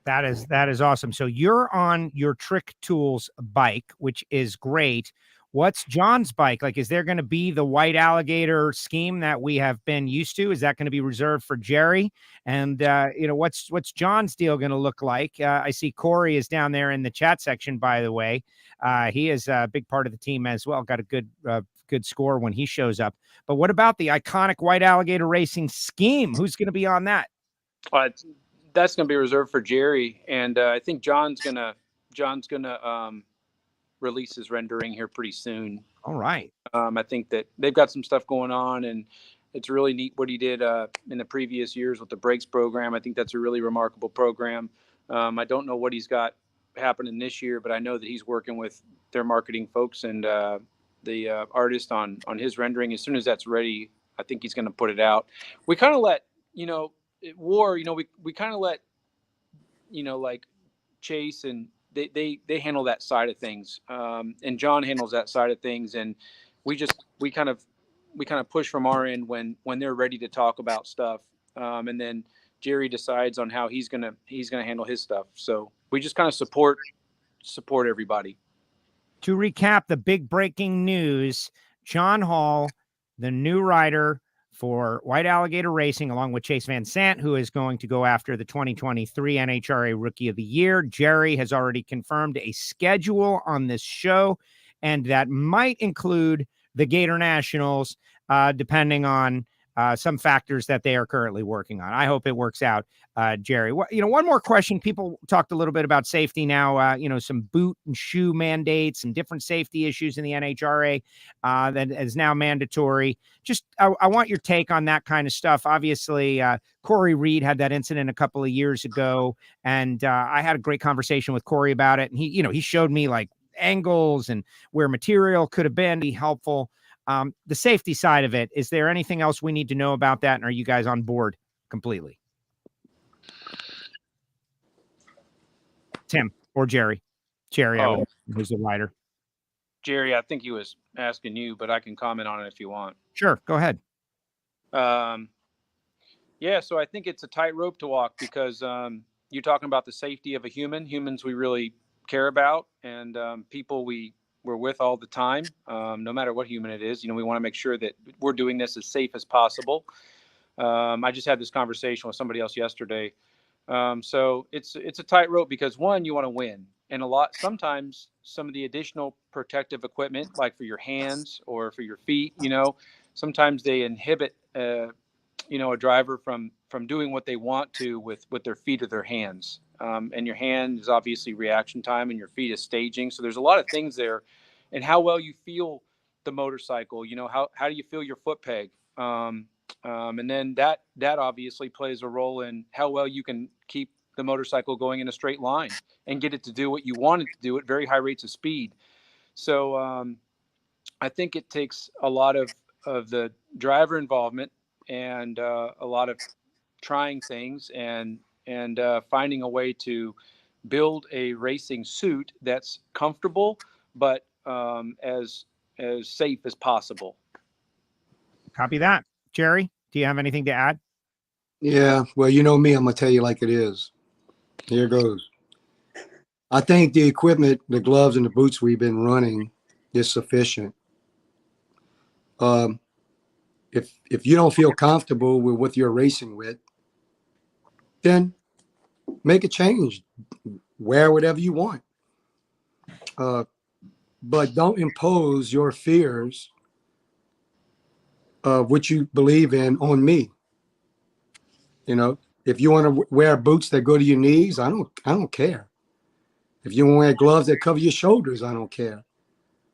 That is awesome. So you're on your Trick Tools bike, which is great. What's John's bike? Like, is there going to be the White Alligator scheme that we have been used to? Is that going to be reserved for Jerry? And, what's John's deal going to look like? I see Corey is down there in the chat section, by the way. He is a big part of the team as well. Got a good score when he shows up. But what about the iconic White Alligator Racing scheme? Who's going to be on that? That's going to be reserved for Jerry. And I think John's going to release his rendering here pretty soon. All right. I think that they've got some stuff going on, and it's really neat what he did in the previous years with the brakes program. I think that's a really remarkable program. I don't know what he's got happening this year, but I know that he's working with their marketing folks and the artist on his rendering. As soon as that's ready, I think he's going to put it out. We kind of let, we kind of let, like Chase and they handle that side of things. And John handles that side of things. And we kind of push from our end when they're ready to talk about stuff. And then Jerry decides on how he's going to handle his stuff. So we just kind of support everybody. To recap the big breaking news, John Hall, the new rider for White Alligator Racing, along with Chase Van Sant, who is going to go after the 2023 NHRA Rookie of the Year. Jerry has already confirmed a schedule on this show, and that might include the Gator Nationals, depending on some factors that they are currently working on. I hope it works out, Jerry. One more question. People talked a little bit about safety now, some boot and shoe mandates and different safety issues in the NHRA that is now mandatory. Just, I want your take on that kind of stuff. Obviously, Corey Reed had that incident a couple of years ago, and I had a great conversation with Corey about it. And he showed me like angles and where material could have been helpful. The safety side of it, is there anything else we need to know about that? And are you guys on board completely? Tim or Jerry? Jerry, who's the rider? Jerry, I think he was asking you, but I can comment on it if you want. Sure, go ahead. Yeah, so I think it's a tightrope to walk because you're talking about the safety of a human. Humans we really care about, and people we're with all the time, no matter what human it is. We want to make sure that we're doing this as safe as possible. I just had this conversation with somebody else yesterday. So it's a tightrope because one, you want to win, and sometimes some of the additional protective equipment, like for your hands or for your feet, sometimes they inhibit a driver from doing what they want to with their feet or their hands. And your hand is obviously reaction time, and your feet is staging. So there's a lot of things there, and how well you feel the motorcycle. How do you feel your foot peg? And then that obviously plays a role in how well you can keep the motorcycle going in a straight line and get it to do what you want it to do at very high rates of speed. So I think it takes a lot of the driver involvement and a lot of trying things and finding a way to build a racing suit that's comfortable but as safe as possible. Copy that. Jerry, do you have anything to add? Yeah, well, you know me, I'm going to tell you like it is. Here goes. I think the equipment, the gloves and the boots we've been running is sufficient. If you don't feel comfortable with what you're racing with, then make a change. Wear whatever you want. But don't impose your fears of what you believe in on me. If you want to wear boots that go to your knees, I don't care. If you want to wear gloves that cover your shoulders, I don't care.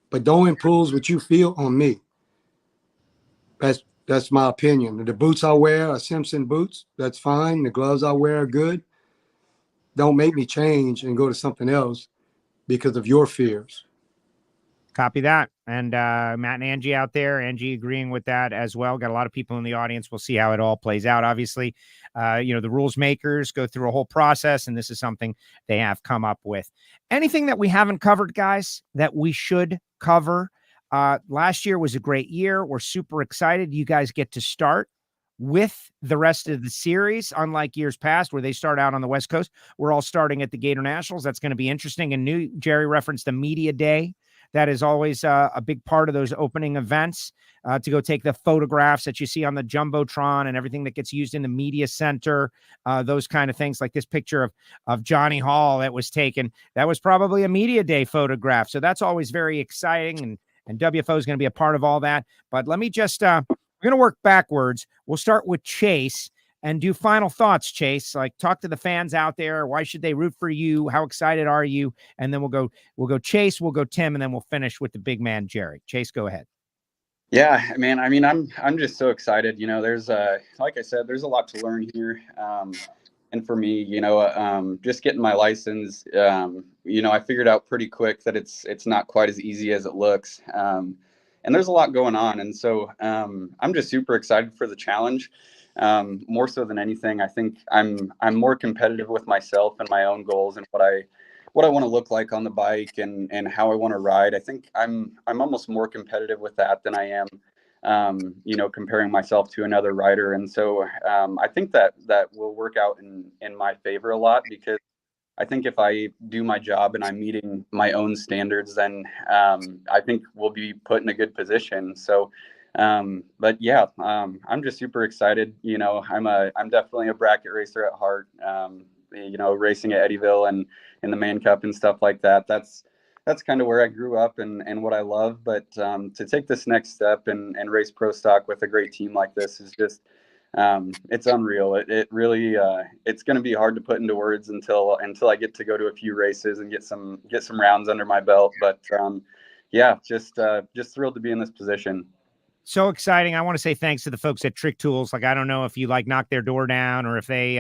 But don't impose what you feel on me. That's my opinion. The boots I wear are Simpson boots. That's fine. The gloves I wear are good. Don't make me change and go to something else because of your fears. Copy that. And Matt and Angie out there, Angie agreeing with that as well. Got a lot of people in the audience. We'll see how it all plays out. Obviously, the rules makers go through a whole process, and this is something they have come up with. Anything that we haven't covered, guys, that we should cover? Last year was a great year. We're super excited. You guys get to start with the rest of the series, unlike years past where they start out on the West Coast. We're all starting at the Gator Nationals. That's going to be interesting. And new Jerry referenced the media day. That is always a big part of those opening events, to go take the photographs that you see on the Jumbotron and everything that gets used in the media center, those kind of things, like this picture of Johnny Hall that was taken. That was probably a media day photograph. So that's always very exciting, and WFO is going to be a part of all that. But let me just, we're going to work backwards. We'll start with Chase and do final thoughts, Chase. Like, talk to the fans out there. Why should they root for you? How excited are you? And then we'll go Chase, we'll go Tim, and then we'll finish with the big man, Jerry. Chase, go ahead. Yeah, man. I mean, I'm just so excited. There's like I said, there's a lot to learn here. And for me, just getting my license, I figured out pretty quick that it's not quite as easy as it looks. And there's a lot going on. And so I'm just super excited for the challenge. More so than anything, I think I'm more competitive with myself and my own goals and what I want to look like on the bike and how I want to ride. I think I'm almost more competitive with that than I am, comparing myself to another rider. And so I think that will work out in my favor a lot, because I think if I do my job and I'm meeting my own standards, then I think we'll be put in a good position. So but yeah, I'm just super excited. I'm definitely a bracket racer at heart. Racing at Eddyville and in the Man Cup and stuff like that. That's kind of where I grew up and what I love. But to take this next step and race pro stock with a great team like this is just, it's unreal. It really, it's going to be hard to put into words until I get to go to a few races and get some rounds under my belt. But yeah, just thrilled to be in this position. So exciting. I want to say thanks to the folks at Trick Tools. Like, I don't know if you knocked their door down or if they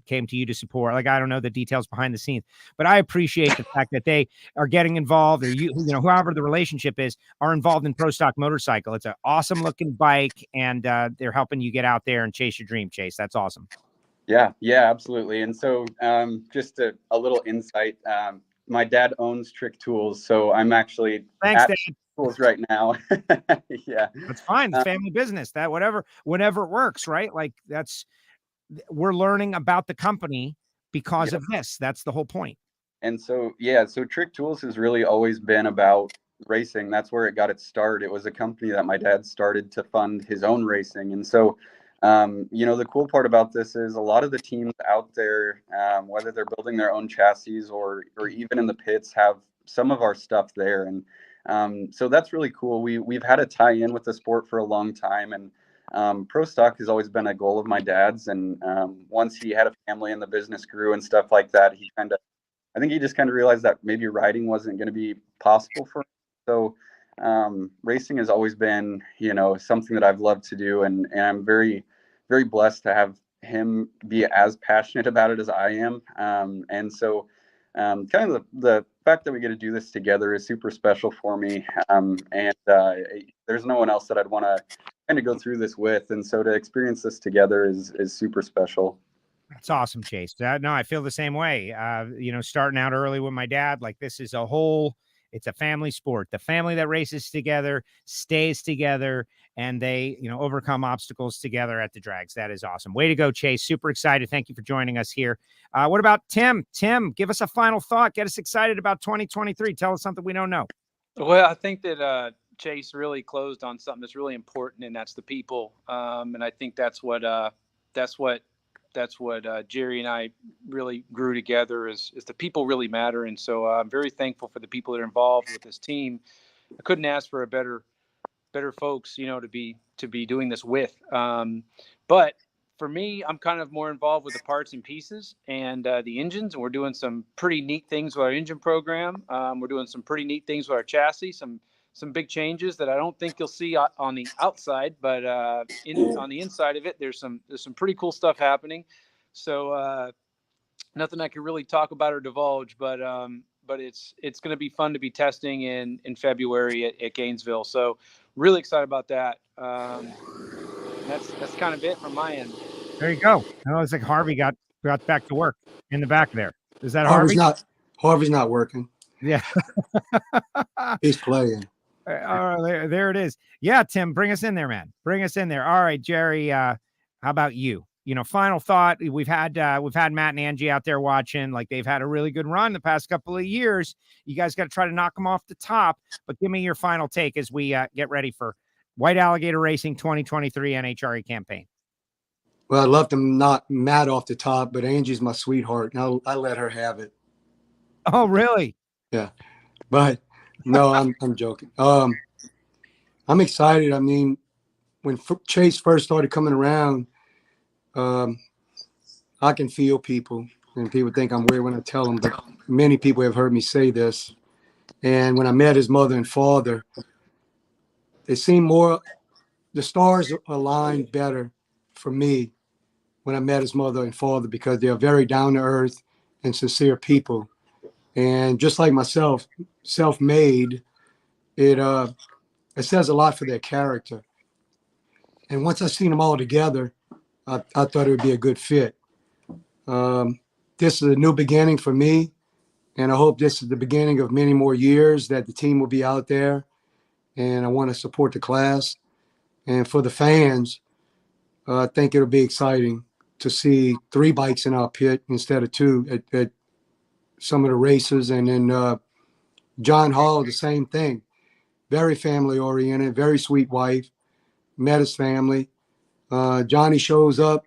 came to you to support. Like, I don't know the details behind the scenes, but I appreciate the fact that they are getting involved, or whoever the relationship is, are involved in Pro Stock Motorcycle. It's an awesome looking bike, and they're helping you get out there and chase your dream, Chase. That's awesome. Yeah, absolutely. And so just a little insight. My dad owns Trick Tools, so I'm actually Thanks, Dad. tools right now. Yeah. That's fine. It's family business. That whatever it works, right? Like we're learning about the company because of this. That's the whole point. And so, yeah, so Trick Tools has really always been about racing. That's where it got its start. It was a company that my dad started to fund his own racing. And so, the cool part about this is a lot of the teams out there, whether they're building their own chassis or even in the pits, have some of our stuff there. And so that's really cool. We've had a tie-in with the sport for a long time. And pro stock has always been a goal of my dad's. And once he had a family and the business grew and stuff like that, I think he just kind of realized that maybe riding wasn't going to be possible for him. So racing has always been, something that I've loved to do. And I'm very, very blessed to have him be as passionate about it as I am. And so kind of the fact that we get to do this together is super special for me. And there's no one else that I'd want to kind of go through this with. And so to experience this together is super special. That's awesome, Chase. No, I feel the same way. Starting out early with my dad, like this is it's a family sport. The family that races together stays together, and they, overcome obstacles together at the drags. That is awesome. Way to go, Chase. Super excited. Thank you for joining us here. What about Tim? Tim, give us a final thought. Get us excited about 2023. Tell us something we don't know. Well, I think that Chase really closed on something that's really important, and that's the people. And I think that's what Jerry and I really grew together is the people really matter. And so I'm very thankful for the people that are involved with this team. I couldn't ask for a better folks, to be doing this with. But for me, I'm kind of more involved with the parts and pieces and the engines. And we're doing some pretty neat things with our engine program. We're doing some pretty neat things with our chassis, some big changes that I don't think you'll see on the outside, but on the inside of it, there's some pretty cool stuff happening. So nothing I can really talk about or divulge, but it's going to be fun to be testing in February at Gainesville. So really excited about that. That's kind of it from my end. There you go. Oh, it's like Harvey got back to work in the back there. Is that Harvey? Harvey's not working. Yeah. He's playing. There it is. Yeah, Tim, bring us in there, man. Bring us in there. All right, Jerry, how about you? Final thought. We've had Matt and Angie out there watching. Like, they've had a really good run the past couple of years. You guys got to try to knock them off the top. But give me your final take as we get ready for White Alligator Racing 2023 NHRA campaign. Well, I'd love to knock Matt off the top, but Angie's my sweetheart, and I let her have it. Oh, really? Yeah, but no, I'm joking. I'm excited. I mean, when Chase first started coming around, I can feel people, and people think I'm weird when I tell them, but many people have heard me say this. And when I met his mother and father, they seemed the stars aligned better for me when I met his mother and father, because they are very down to earth and sincere people. And just like myself, self-made, it says a lot for their character. And once I seen them all together, I thought it would be a good fit. This is a new beginning for me, and I hope this is the beginning of many more years that the team will be out there, and I want to support the class. And for the fans, I think it'll be exciting to see 3 bikes in our pit instead of 2 at some of the races. And then John Hall, the same thing. Very family oriented, very sweet wife, met his family. Johnny shows up,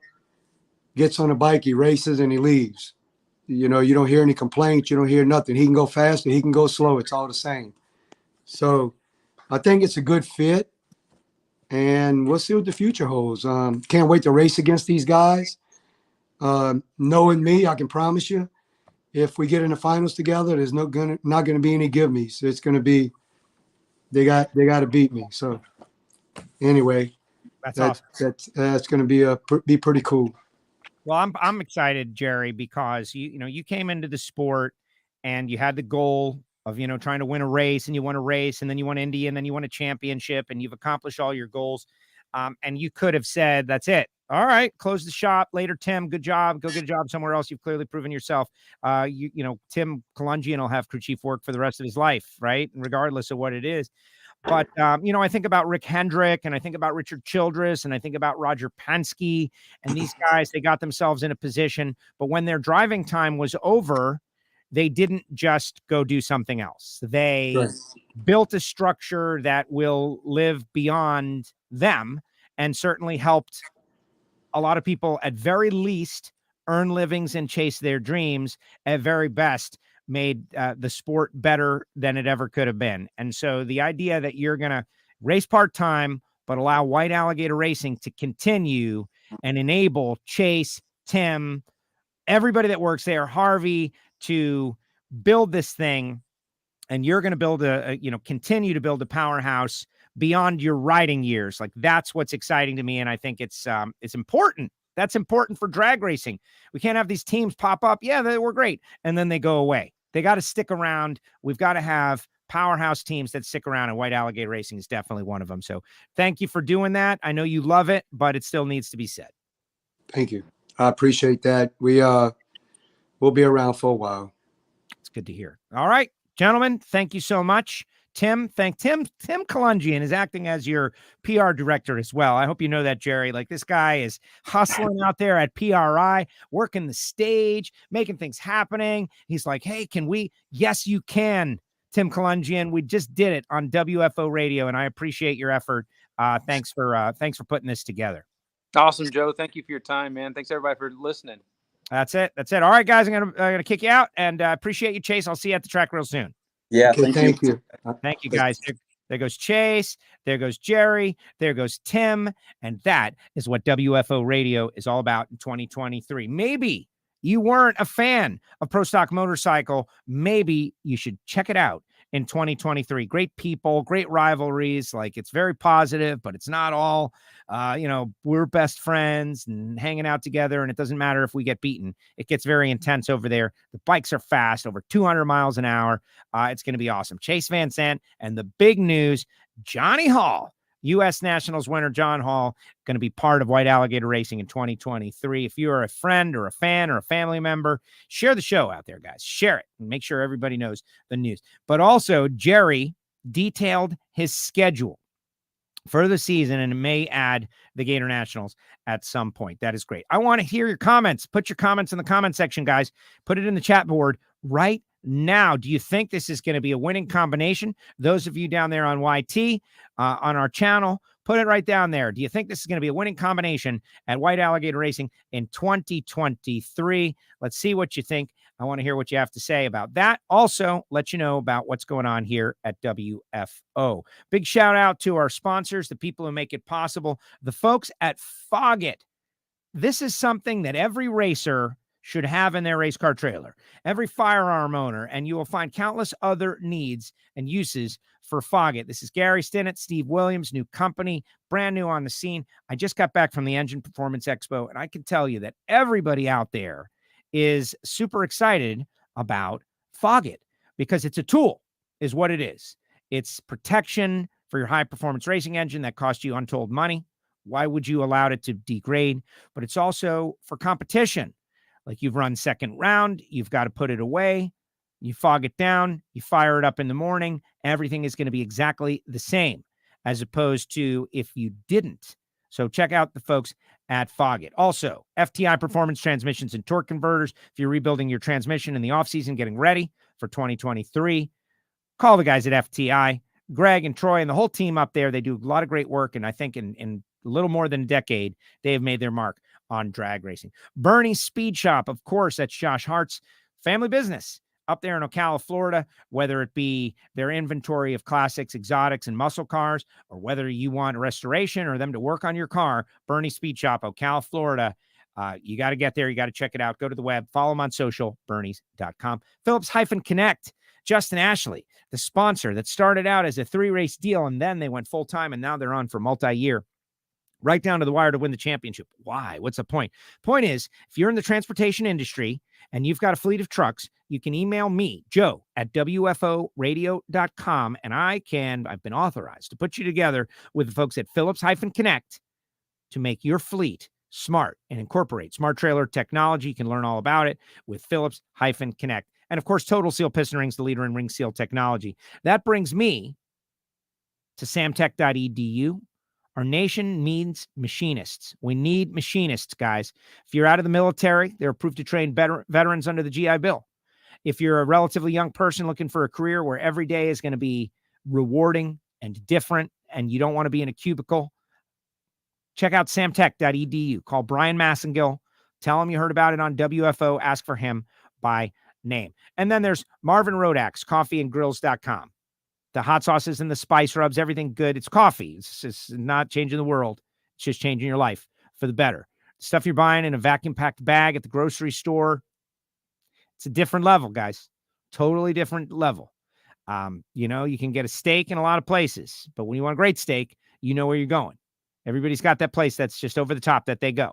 gets on a bike, he races, and he leaves. You don't hear any complaints. You don't hear nothing. He can go fast or he can go slow. It's all the same. So I think it's a good fit, and we'll see what the future holds. Can't wait to race against these guys. Knowing me, I can promise you, if we get in the finals together, there's not going to be any give me's. It's going to be, they got to beat me. So anyway, that's awesome. That's going to be pretty cool. Well, I'm excited, Jerry, because you came into the sport and you had the goal of trying to win a race, and you won a race, and then you won Indy, and then you won a championship, and you've accomplished all your goals. And you could have said, "That's it. All right, close the shop later, Tim. Good job. Go get a job somewhere else. You've clearly proven yourself." Tim Kalungian will have crew chief work for the rest of his life, right? Regardless of what it is. But, I think about Rick Hendrick, and I think about Richard Childress, and I think about Roger Penske, and these guys, they got themselves in a position, but when their driving time was over, they didn't just go do something else. They built a structure that will live beyond them, and certainly helped a lot of people, at very least, earn livings and chase their dreams. At very best, made the sport better than it ever could have been. And so the idea that you're going to race part-time, but allow White Alligator Racing to continue and enable Chase, Tim, everybody that works there, Harvey, to build this thing, and you're going to build continue to build a powerhouse beyond your riding years. Like, that's what's exciting to me. And I think it's important. That's important for drag racing. We can't have these teams pop up. Yeah, they were great, and then they go away. They got to stick around. We've got to have powerhouse teams that stick around, and White Alligator Racing is definitely one of them. So thank you for doing that. I know you love it, but it still needs to be said. Thank you. I appreciate that. We'll be around for a while. It's good to hear. All right, gentlemen, thank you so much. Tim Kalungian is acting as your PR director as well. I hope you know that, Jerry. Like, this guy is hustling out there at PRI, working the stage, making things happening. He's like, hey, can we? Yes, you can, Tim Kalungian. We just did it on WFO Radio, and I appreciate your effort. Thanks for putting this together. Awesome, Joe. Thank you for your time, man. Thanks everybody for listening. That's it. All right, guys, I'm gonna kick you out, and appreciate you, Chase. I'll see you at the track real soon. Yeah, okay, thank you. Thank you, guys. There goes Chase. There goes Jerry. There goes Tim. And that is what WFO Radio is all about in 2023. Maybe you weren't a fan of Pro Stock Motorcycle. Maybe you should check it out in 2023. Great people, great rivalries. Like, it's very positive, but it's not all, we're best friends and hanging out together, and it doesn't matter if we get beaten. It gets very intense over there. The bikes are fast, over 200 miles an hour. It's going to be awesome. Chase Van Sant, and the big news, Johnny Hall, U.S. Nationals winner John Hall, going to be part of White Alligator Racing in 2023. If you are a friend or a fan or a family member, share the show out there, guys. Share it and make sure everybody knows the news. But also, Jerry detailed his schedule for the season and may add the Gator Nationals at some point. That is great. I want to hear your comments. Put your comments in the comment section, guys. Put it in the chat board right now. Do you think this is going to be a winning combination? Those of you down there on YT, on our channel, put it right down there. Do you think this is going to be a winning combination at White Alligator Racing in 2023? Let's see what you think. I want to hear what you have to say about that. Also, let you know about what's going on here at WFO. Big shout out to our sponsors, the people who make it possible, the folks at Foggit. This is something that every racer should have in their race car trailer, every firearm owner, and you will find countless other needs and uses for Foggit. This is Gary Stinnett, Steve Williams, new company, brand new on the scene. I just got back from the Engine Performance Expo, and I can tell you that everybody out there is super excited about Foggit because it's a tool, is what it is. It's protection for your high-performance racing engine that costs you untold money. Why would you allow it to degrade? But it's also for competition. Like, you've run second round, you've got to put it away, you fog it down, you fire it up in the morning, everything is going to be exactly the same, as opposed to if you didn't. So check out the folks at Foggit. Also, FTI Performance Transmissions and Torque Converters. If you're rebuilding your transmission in the offseason, getting ready for 2023, call the guys at FTI. Greg and Troy and the whole team up there, they do a lot of great work, and I think in a little more than a decade, they have made their mark on drag racing. Bernie's Speed Shop, of course, that's Josh Hart's family business up there in Ocala, Florida, whether it be their inventory of classics, exotics, and muscle cars, or whether you want a restoration or them to work on your car. Bernie's Speed Shop, Ocala, Florida. You got to get there. You got to check it out. Go to the web, follow them on social, bernies.com. Phillips-Connect, Justin Ashley, the sponsor that started out as a 3-race deal, and then they went full-time, and now they're on for multi-year. Right down to the wire to win the championship. Why? What's the point? Point is, if you're in the transportation industry and you've got a fleet of trucks, you can email me, Joe, at WFOradio.com, and I've been authorized to put you together with the folks at Phillips-Connect to make your fleet smart and incorporate smart trailer technology. You can learn all about it with Phillips-Connect. And of course, Total Seal Piston Rings, the leader in ring seal technology. That brings me to samtech.edu. Our nation needs machinists. We need machinists, guys. If you're out of the military, they're approved to train veterans under the GI Bill. If you're a relatively young person looking for a career where every day is going to be rewarding and different, and you don't want to be in a cubicle, check out samtech.edu. Call Brian Massengill. Tell him you heard about it on WFO. Ask for him by name. And then there's Marvin Rodax, coffeeandgrills.com. The hot sauces and the spice rubs, everything good. It's coffee. It's just not changing the world. It's just changing your life for the better. Stuff you're buying in a vacuum-packed bag at the grocery store, it's a different level, guys. Totally different level. You can get a steak in a lot of places, but when you want a great steak, you know where you're going. Everybody's got that place that's just over the top that they go.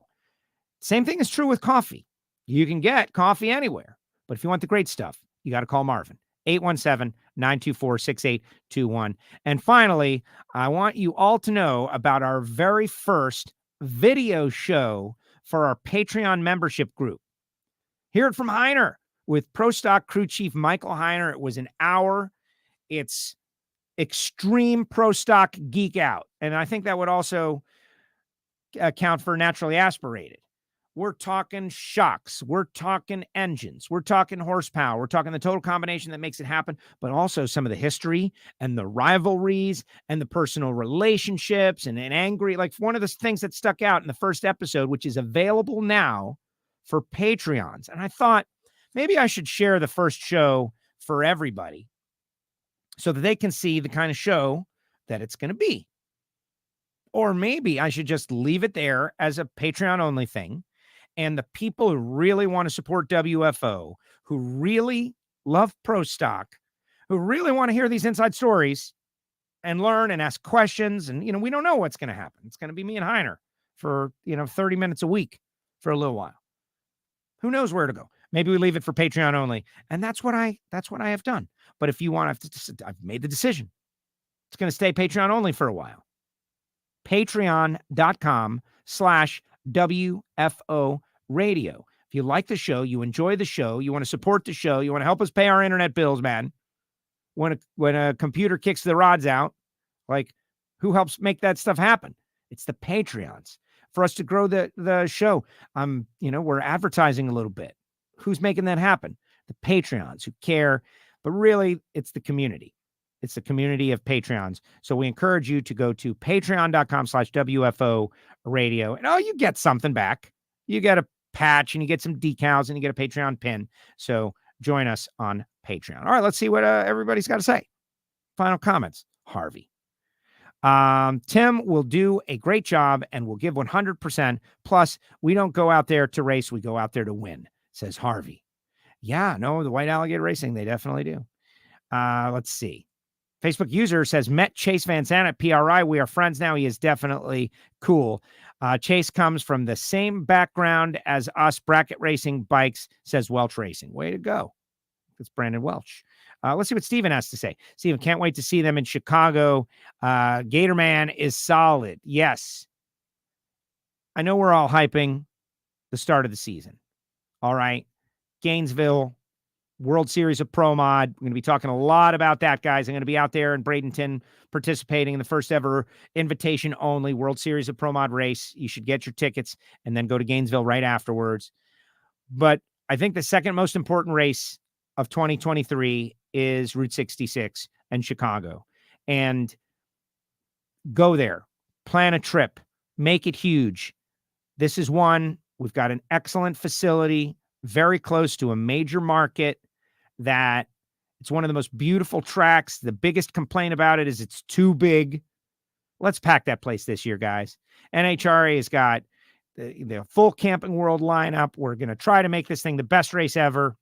Same thing is true with coffee. You can get coffee anywhere, but if you want the great stuff, you got to call Marvin. 817-924-6821. And finally, I want you all to know about our very first video show for our Patreon membership group. Hear it from Heiner with Pro Stock Crew Chief Michael Heiner. It was an hour. It's extreme Pro Stock geek out. And I think that would also account for naturally aspirated. We're talking shocks. We're talking engines. We're talking horsepower. We're talking the total combination that makes it happen, but also some of the history and the rivalries and the personal relationships and angry. Like one of the things that stuck out in the first episode, which is available now for Patreons. And I thought maybe I should share the first show for everybody so that they can see the kind of show that it's going to be. Or maybe I should just leave it there as a Patreon only thing. And the people who really want to support WFO, who really love Pro Stock, who really want to hear these inside stories and learn and ask questions. And, we don't know what's going to happen. It's going to be me and Heiner for, 30 minutes a week for a little while. Who knows where to go? Maybe we leave it for Patreon only. And that's what I have done. But if you want, I've made the decision. It's going to stay Patreon only for a while. Patreon.com/WFO Radio. If you like the show, you enjoy the show, you want to support the show, you want to help us pay our internet bills, man. When a computer kicks the rods out, like who helps make that stuff happen? It's the Patreons. For us to grow the show, we're advertising a little bit. Who's making that happen? The Patreons who care, but really it's the community. It's the community of Patreons. So we encourage you to go to patreon.com/WFO Radio. And you get something back. You get a patch and you get some decals and you get a Patreon pin. So join us on Patreon. All right, let's see what everybody's got to say. Final comments. Harvey. Tim will do a great job and will give 100%. Plus, we don't go out there to race. We go out there to win, says Harvey. Yeah, no, the White Alligator Racing, they definitely do. Let's see. Facebook user says, met Chase Van Zandt at PRI. We are friends now. He is definitely cool. Chase comes from the same background as us, bracket racing bikes, says Welch Racing. Way to go. That's Brandon Welch. Let's see what Steven has to say. Steven, can't wait to see them in Chicago. Gatorman is solid. Yes. I know we're all hyping the start of the season. All right. Gainesville, World Series of Pro Mod. We're going to be talking a lot about that, guys. I'm going to be out there in Bradenton participating in the first ever invitation only World Series of Pro Mod race. You should get your tickets and then go to Gainesville right afterwards. But I think the second most important race of 2023 is Route 66 and Chicago. And go there, plan a trip, make it huge. This is one. We've got an excellent facility, very close to a major market. That it's one of the most beautiful tracks. The biggest complaint about it is it's too big. Let's pack that place this year, guys. NHRA has got the full Camping World lineup. We're going to try to make this thing the best race ever.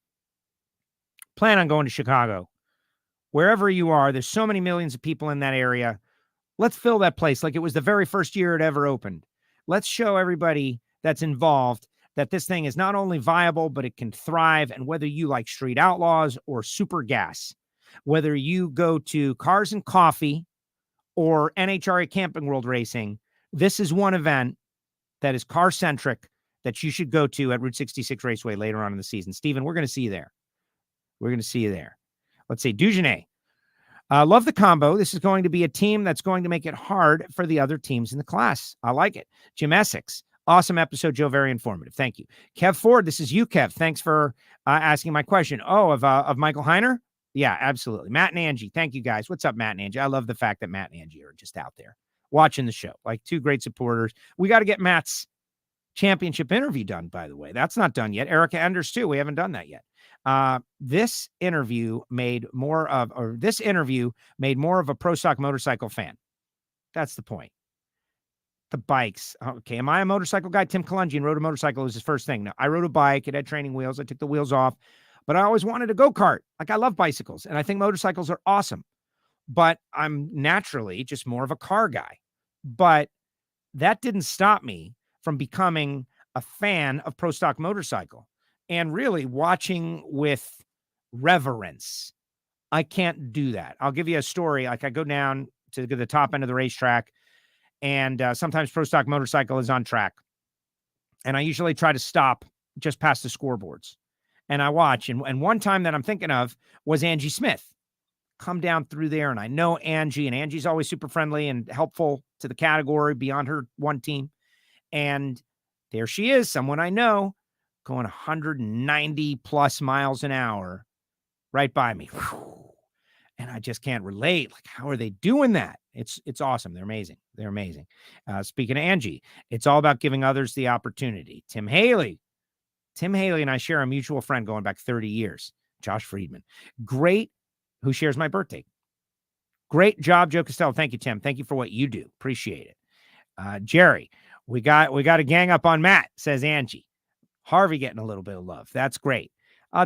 Plan on going to Chicago. Wherever you are, there's so many millions of people in that area. Let's fill that place like it was the very first year it ever opened. Let's show everybody that's involved that this thing is not only viable, but it can thrive. And whether you like Street Outlaws or Super Gas, whether you go to Cars and Coffee or NHRA Camping World Racing, this is one event that is car-centric that you should go to at Route 66 Raceway later on in the season. Steven, we're going to see you there. We're going to see you there. Let's see. Dugenet. Love the combo. This is going to be a team that's going to make it hard for the other teams in the class. I like it. Jim Essex. Awesome episode, Joe. Very informative. Thank you. Kev Ford. This is you, Kev. Thanks for asking my question. Oh, of Michael Heiner? Yeah, absolutely. Matt and Angie. Thank you, guys. What's up, Matt and Angie? I love the fact that Matt and Angie are just out there watching the show. Like, two great supporters. We got to get Matt's championship interview done, by the way. That's not done yet. Erica Enders, too. We haven't done that yet. This interview made more of a pro stock motorcycle fan. That's the point. The bikes. Okay. Am I a motorcycle guy? Tim Kalungian rode a motorcycle as his first thing. No, I rode a bike. It had training wheels. I took the wheels off, but I always wanted a go-kart. Like, I love bicycles and I think motorcycles are awesome, but I'm naturally just more of a car guy. But that didn't stop me from becoming a fan of pro stock motorcycle and really watching with reverence. I can't do that. I'll give you a story. Like, I go down to the top end of the racetrack, and sometimes pro stock motorcycle is on track. And I usually try to stop just past the scoreboards. And I watch. And one time that I'm thinking of was Angie Smith. Come down through there, and I know Angie, and Angie's always super friendly and helpful to the category beyond her one team. And there she is, someone I know, going 190 plus miles an hour right by me. And I just can't relate. Like, how are they doing that? It's awesome. They're amazing. They're amazing. Speaking of Angie, it's all about giving others the opportunity. Tim Haley and I share a mutual friend going back 30 years, Josh Friedman. Great, who shares my birthday. Great job, Joe Castello. Thank you, Tim. Thank you for what you do. Appreciate it. Jerry, we got a gang up on Matt, says Angie. Harvey getting a little bit of love. That's great.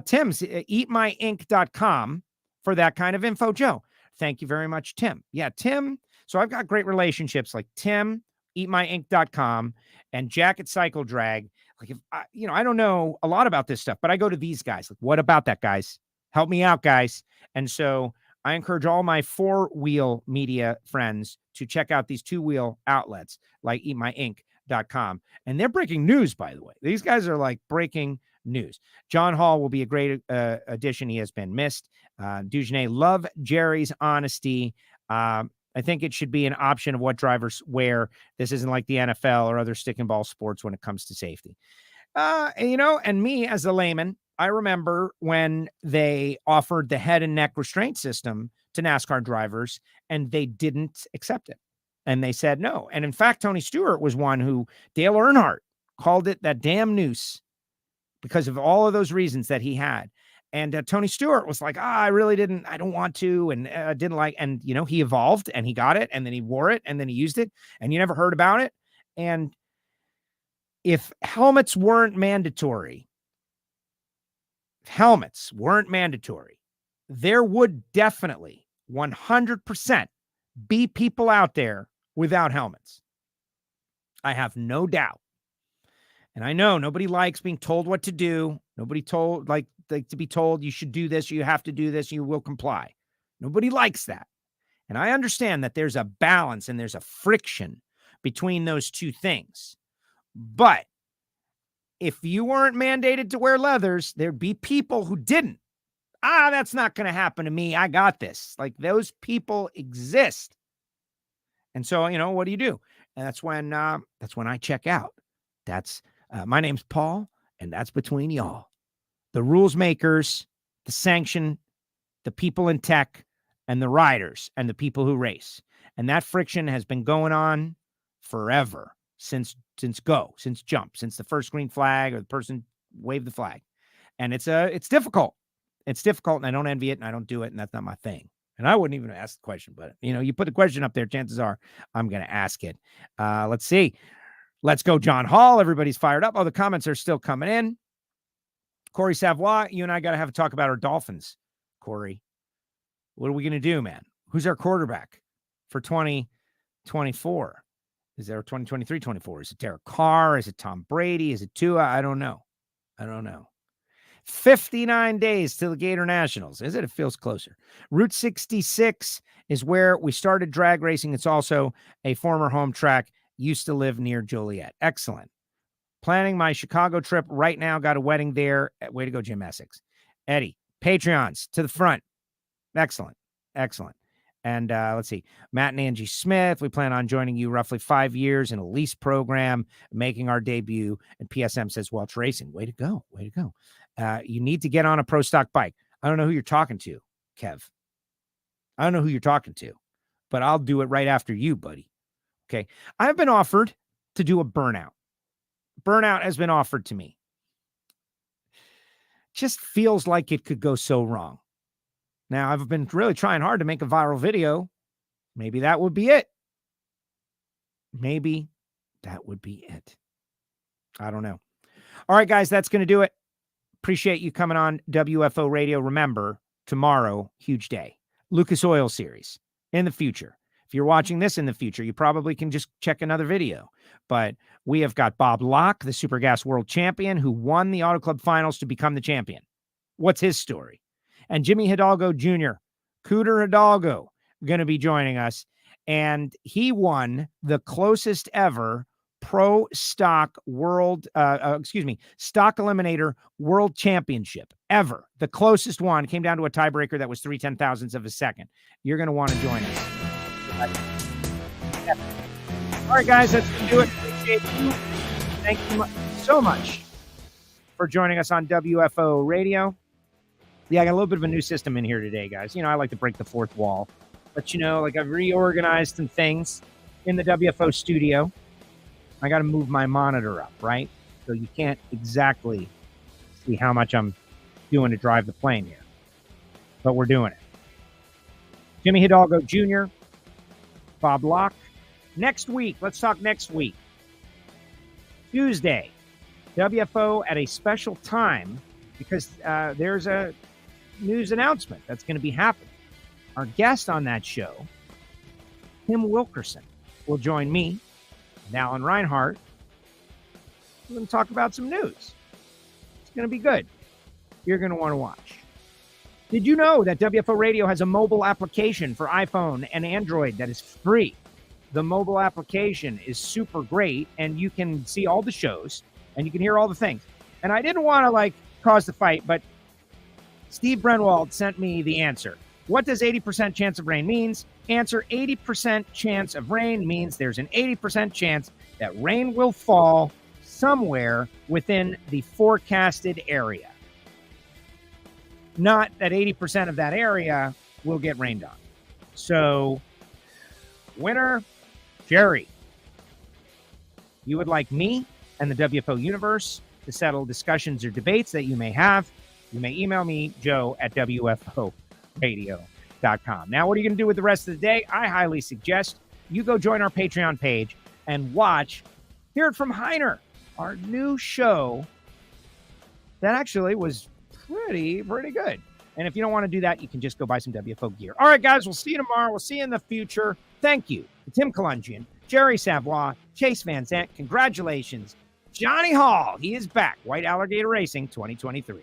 Tim's eatmyink.com for that kind of info, Joe. Thank you very much, Tim. Yeah, Tim. So I've got great relationships like Tim, eatmyink.com, and Jack at Cycle Drag. Like, if I don't know a lot about this stuff, but I go to these guys. Like, what about that, guys? Help me out, guys. And so I encourage all my four-wheel media friends to check out these two-wheel outlets like eatmyink.com. And they're breaking news, by the way. These guys are like breaking news. John Hall will be a great addition. He has been missed. Dugenet, love Jerry's honesty. I think it should be an option of what drivers wear. This isn't like the NFL or other stick and ball sports when it comes to safety. And me as a layman, I remember when they offered the head and neck restraint system to NASCAR drivers and they didn't accept it. And they said no. And in fact, Tony Stewart was one who Dale Earnhardt called it that damn noose because of all of those reasons that he had. And Tony Stewart was like, I don't want to. And didn't like, and he evolved and he got it and then he wore it and then he used it and you never heard about it. And if helmets weren't mandatory, there would definitely 100% be people out there without helmets. I have no doubt. And I know nobody likes being told what to do. Nobody told like to be told you should do this, you have to do this, you will comply. Nobody likes that. And I understand that there's a balance and there's a friction between those two things. But if you weren't mandated to wear leathers, there'd be people who didn't. That's not going to happen to me. I got this. Like, those people exist. And so, what do you do? And that's when I check out. That's my name's Paul, and that's between y'all. The rules makers, the sanction, the people in tech, and the riders, and the people who race. And that friction has been going on forever, since jump, since the first green flag or the person waved the flag. And it's difficult. It's difficult, and I don't envy it, and I don't do it, and that's not my thing. And I wouldn't even ask the question, but you put the question up there, chances are I'm going to ask it. Let's see. Let's go, John Hall. Everybody's fired up. Oh, the comments are still coming in. Corey Savoy, you and I got to have a talk about our Dolphins. Corey, what are we going to do, man? Who's our quarterback for 2024? Is there 2023-24? Is it Derek Carr? Is it Tom Brady? Is it Tua? I don't know. 59 days till the Gator Nationals. Is it? It feels closer. Route 66 is where we started drag racing. It's also a former home track. Used to live near Joliet. Excellent. Planning my Chicago trip right now. Got a wedding there. Way to go, Jim Essex. Eddie, Patreons to the front. Excellent. And let's see, Matt and Angie Smith, we plan on joining you roughly 5 years in a lease program, making our debut. And PSM says, Welch Racing, way to go. Way to go. You need to get on a pro stock bike. I don't know who you're talking to, Kev. I don't know who you're talking to, but I'll do it right after you, buddy. Okay. I've been offered to do a burnout. Burnout has been offered to me. Just feels like it could go so wrong. Now, I've been really trying hard to make a viral video. Maybe that would be it. Maybe that would be it. I don't know. All right, guys, that's going to do it. Appreciate you coming on WFO Radio. Remember, tomorrow, huge day. Lucas Oil Series in the future. If you're watching this in the future, you probably can just check another video. But we have got Bob Locke, the Super Gas World Champion, who won the Auto Club Finals to become the champion. What's his story? And Jimmy Hidalgo Jr., Cooter Hidalgo, going to be joining us. And he won the closest ever pro stock world, stock eliminator world championship ever. The closest one came down to a tiebreaker that was 0.3 of a second. You're going to want to join us. All right, guys, that's going to do it. Appreciate you. Thank you so much for joining us on WFO Radio. Yeah, I got a little bit of a new system in here today, guys. I like to break the fourth wall. But, I've reorganized some things in the WFO studio. I got to move my monitor up, right? So you can't exactly see how much I'm doing to drive the plane here. But we're doing it. Jimmy Hidalgo Jr., Bob Locke. Next week, let's talk next week. Tuesday, WFO at a special time because there's a news announcement that's going to be happening. Our guest on that show, Tim Wilkerson, will join me and Alan Reinhart. We're going to talk about some news. It's going to be good. You're going to want to watch. Did you know that WFO Radio has a mobile application for iPhone and Android that is free? The mobile application is super great, and you can see all the shows, and you can hear all the things. And I didn't want to, cause the fight, but Steve Brenwald sent me the answer. What does 80% chance of rain means? Answer, 80% chance of rain means there's an 80% chance that rain will fall somewhere within the forecasted area. Not that 80% of that area will get rained on. So, winner, Jerry. You would like me and the WFO universe to settle discussions or debates that you may have. You may email me, joe@WFOradio.com. Now, what are you going to do with the rest of the day? I highly suggest you go join our Patreon page and hear it from Heiner, our new show that actually was pretty good. And if you don't want to do that, you can just go buy some WFO gear. All right, guys, we'll see you tomorrow. We'll see you in the future. Thank you to Tim Kalungian, Jerry Savoy, Chase Van Zandt. Congratulations. Johnny Hall, he is back. White Alligator Racing 2023.